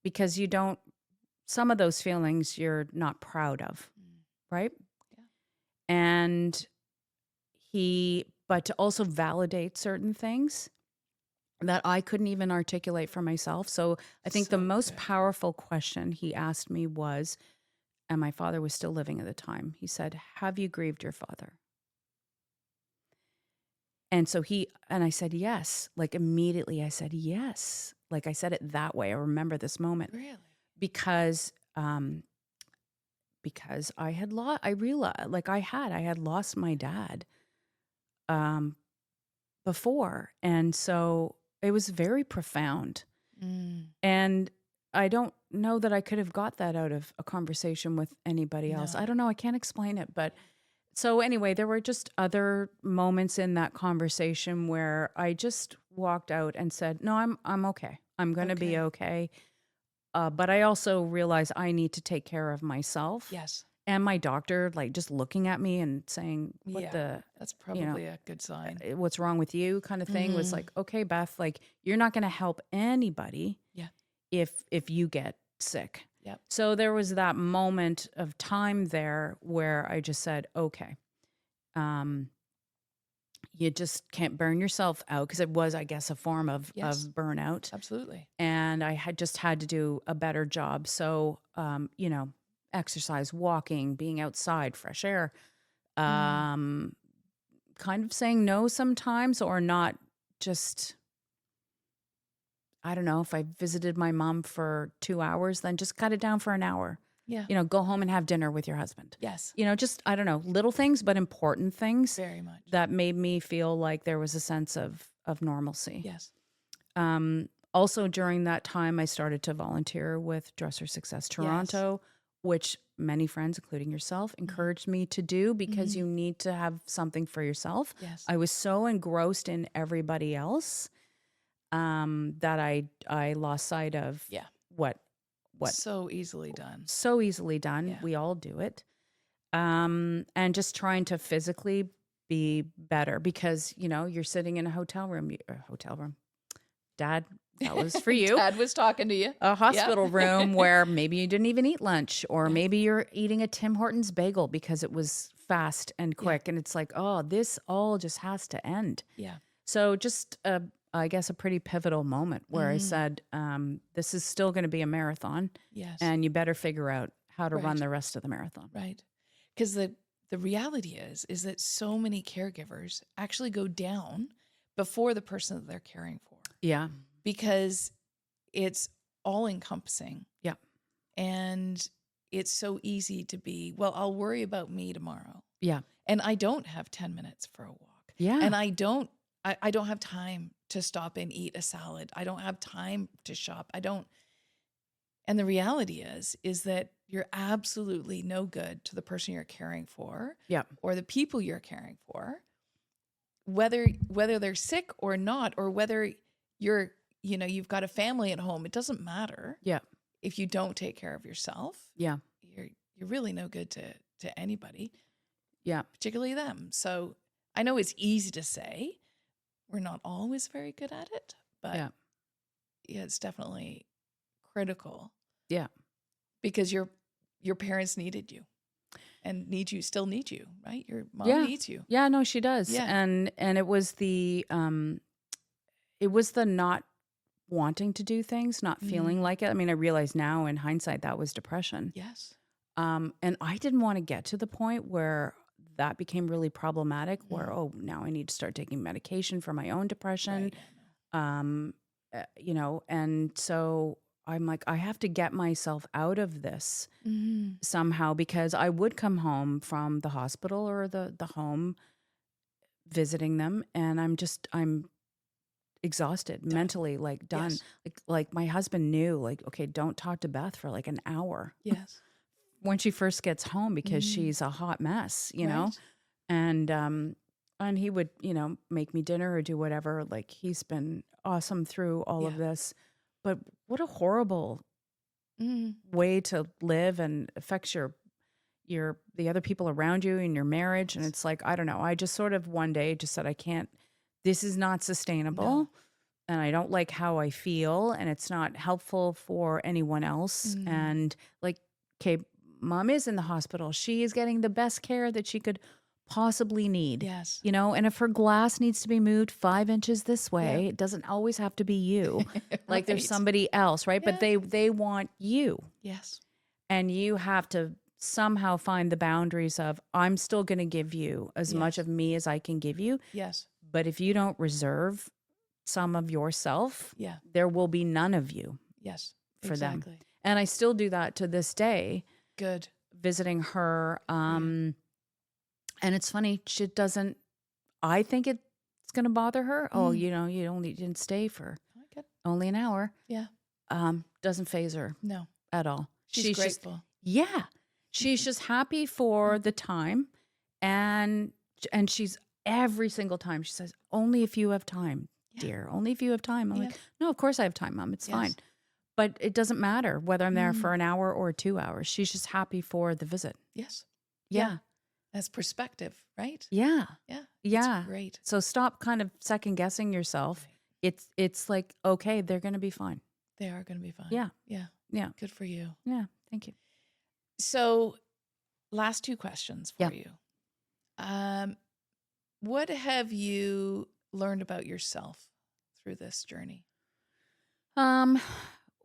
because some of those feelings you're not proud of, right? Yeah. And but to also validate certain things that I couldn't even articulate for myself. So I think the most powerful question he asked me was, and my father was still living at the time, he said, "Have you grieved your father?" And so and I said, yes. Like immediately I said, yes. Like I said it that way. I remember this moment. Really? Because I had I realized, like I had lost my dad before. And so it was very profound. And I don't know that I could have got that out of a conversation with anybody else. No. I don't know. I can't explain it. But so anyway, there were just other moments in that conversation where I just walked out and said, no, I'm okay. I'm going to be okay. But I also realize I need to take care of myself. Yes. And my doctor, like, just looking at me and saying, that's probably a good sign. What's wrong with you kind of thing, was like, okay, Beth, like, you're not going to help anybody if you get sick. Yep. So there was that moment of time there where I just said, okay, you just can't burn yourself out, because it was, I guess, a form of burnout. Absolutely. And I had to do a better job. So, exercise, walking, being outside, fresh air, kind of saying no sometimes, or not just, I don't know, if I visited my mom for 2 hours, then just cut it down for an hour. Yeah. Go home and have dinner with your husband. Yes. Just, I don't know, little things, but important things. Very much. That made me feel like there was a sense of normalcy. Yes. Also, during that time, I started to volunteer with Dresser Success Toronto, which many friends, including yourself, encouraged me to do, because you need to have something for yourself. Yes. I was so engrossed in everybody else that I lost sight of what so easily done. So easily done. Yeah. We all do it. And just trying to physically be better, because, you're sitting in a hotel room. Dad, that was for you. Dad was talking to you. A hospital room where maybe you didn't even eat lunch, or maybe you're eating a Tim Hortons bagel because it was fast and quick. And it's like, oh, this all just has to end. Yeah. So just, I guess, a pretty pivotal moment where I said, this is still going to be a marathon. Yes. And you better figure out how to run the rest of the marathon. Right. Because the reality is that so many caregivers actually go down before the person that they're caring for. Yeah. Because it's all encompassing. Yeah. And it's so easy to be, well, I'll worry about me tomorrow. Yeah. And I don't have 10 minutes for a walk. Yeah. And I don't have time to stop and eat a salad. I don't have time to shop. And the reality is that you're absolutely no good to the person you're caring for. Yeah. Or the people you're caring for, whether they're sick or not, or whether you've got a family at home. It doesn't matter. Yeah. If you don't take care of yourself, yeah, you're really no good to anybody. Yeah. Particularly them. So I know it's easy to say. We're not always very good at it, but it's definitely critical. Yeah. Because your parents needed you and still need you, right? Your mom needs you. Yeah, no, she does. Yeah. And it was the not wanting to do things, not feeling like it. I mean, I realize now in hindsight that was depression. Yes. And I didn't want to get to the point where that became really problematic, where, now I need to start taking medication for my own depression. Right. And so I'm like, I have to get myself out of this somehow, because I would come home from the hospital or the home visiting them, and I'm exhausted, mentally, like done. Yes. Like my husband knew, like, okay, don't talk to Beth for like an hour. Yes. When she first gets home, because she's a hot mess, know? And he would, make me dinner or do whatever. Like, he's been awesome through all of this. But what a horrible way to live, and affects the other people around you in your marriage. And it's like, I don't know. I just sort of one day just said, this is not sustainable. No. And I don't like how I feel, and it's not helpful for anyone else. And like, okay, Mom is in the hospital. She is getting the best care that she could possibly need. Yes. And if her glass needs to be moved 5 inches this way, it doesn't always have to be you. Like, there's somebody else, right? But they want you. Yes. And you have to somehow find the boundaries of, I'm still going to give you as much of me as I can give you. Yes. But if you don't reserve some of yourself, there will be none of you. Yes. For them. And I still do that to this day. Good. Visiting her. And it's funny, I think it's going to bother her. Oh, you didn't stay for only an hour, Yeah. doesn't faze her No. at all. She's grateful. Yeah. She's just happy for the time. And she's every single time she says, only if you have time, dear, only if you have time. I'm like, no, of course I have time, Mom. It's fine. But it doesn't matter whether I'm there for an hour or 2 hours. She's just happy for the visit. Yes. Yeah. That's perspective, right? Yeah. Yeah. Yeah. That's great. So stop kind of second guessing yourself. Right. It's like, okay, they're going to be fine. They are going to be fine. Yeah. Yeah. Yeah. Good for you. Yeah. Thank you. So last 2 questions for you. What have you learned about yourself through this journey?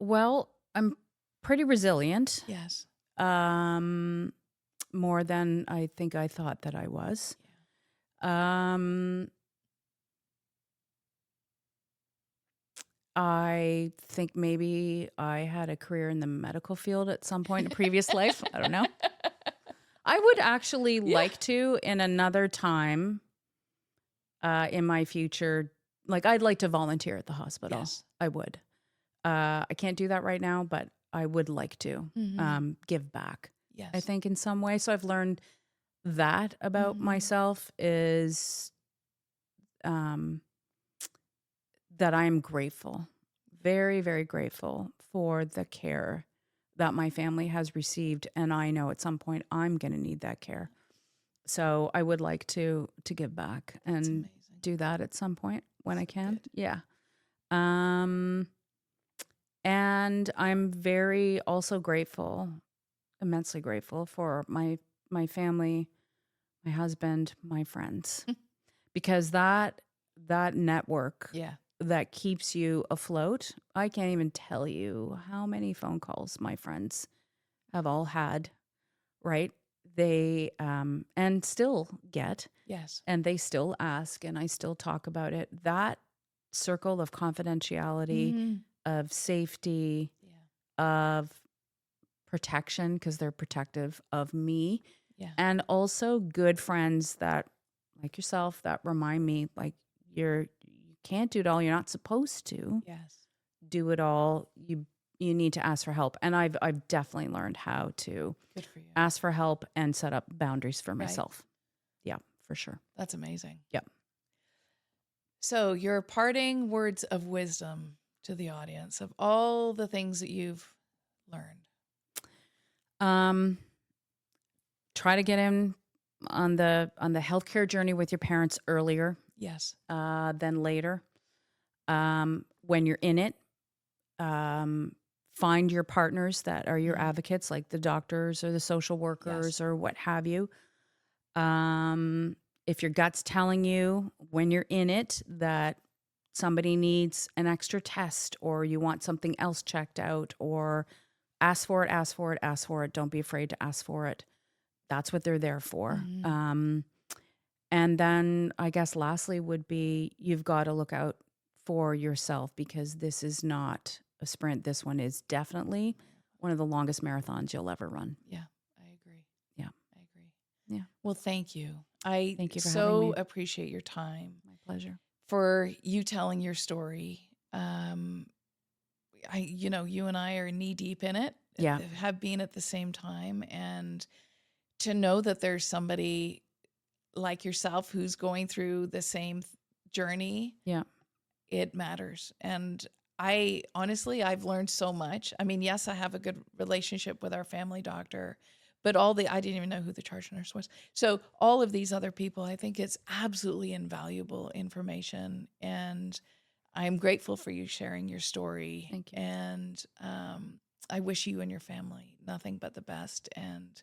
Well, I'm pretty resilient. Yes. More than I think I thought that I was. I think maybe I had a career in the medical field at some point in a previous life. I don't know. I would actually like to in another time in my future. Like I'd like to volunteer at the hospital. Yes. I would. I can't do that right now, but I would like to give back. Yes. I think in some way. So I've learned that about myself is that I'm grateful, very, very grateful for the care that my family has received. And I know at some point I'm going to need that care. So I would like to give back and do that at some point when I can. Good. Yeah. And I'm very also grateful, immensely grateful for my family, my husband, my friends, because that network that keeps you afloat. I can't even tell you how many phone calls my friends have all had, right? They, and still get, and they still ask, and I still talk about it. That circle of confidentiality, of safety, of protection, because they're protective of me, and also good friends that, like yourself, that remind me, like, you can't do it all. You're not supposed to do it all. You need to ask for help. And I've definitely learned how to ask for help and set up boundaries for myself. Yeah, for sure. That's amazing. Yep. So your parting words of wisdom to the audience of all the things that you've learned. Try to get in on the healthcare journey with your parents earlier. Yes. Than later. When you're in it, find your partners that are your advocates, like the doctors or the social workers or what have you. If your gut's telling you when you're in it that somebody needs an extra test or you want something else checked out, or ask for it, ask for it, ask for it. Don't be afraid to ask for it. That's what they're there for. And then I guess lastly would be, you've got to look out for yourself, because this is not a sprint. This one is definitely one of the longest marathons you'll ever run. Yeah, I agree. Yeah. I agree. Yeah. Well, thank you. Thank you for having so me. appreciate your time. My pleasure. For you telling your story. You and I are knee deep in it. Yeah. Have been at the same time. And to know that there's somebody like yourself who's going through the same journey. Yeah. It matters. And I've learned so much. I mean, yes, I have a good relationship with our family doctor, but I didn't even know who the charge nurse was. So all of these other people, I think it's absolutely invaluable information. And I'm grateful for you sharing your story. Thank you. And I wish you and your family nothing but the best. And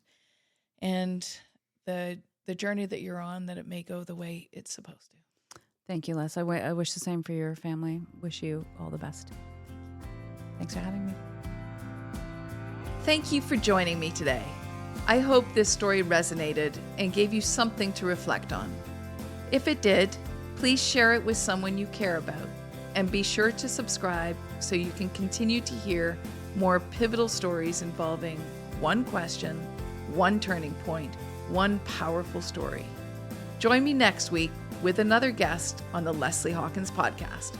the journey that you're on, that it may go the way it's supposed to. Thank you, Les. I wish the same for your family. Wish you all the best. Thanks for having me. Thank you for joining me today. I hope this story resonated and gave you something to reflect on. If it did, please share it with someone you care about, and be sure to subscribe so you can continue to hear more pivotal stories involving one question, one turning point, one powerful story. Join me next week with another guest on the Leslie Hawkins podcast.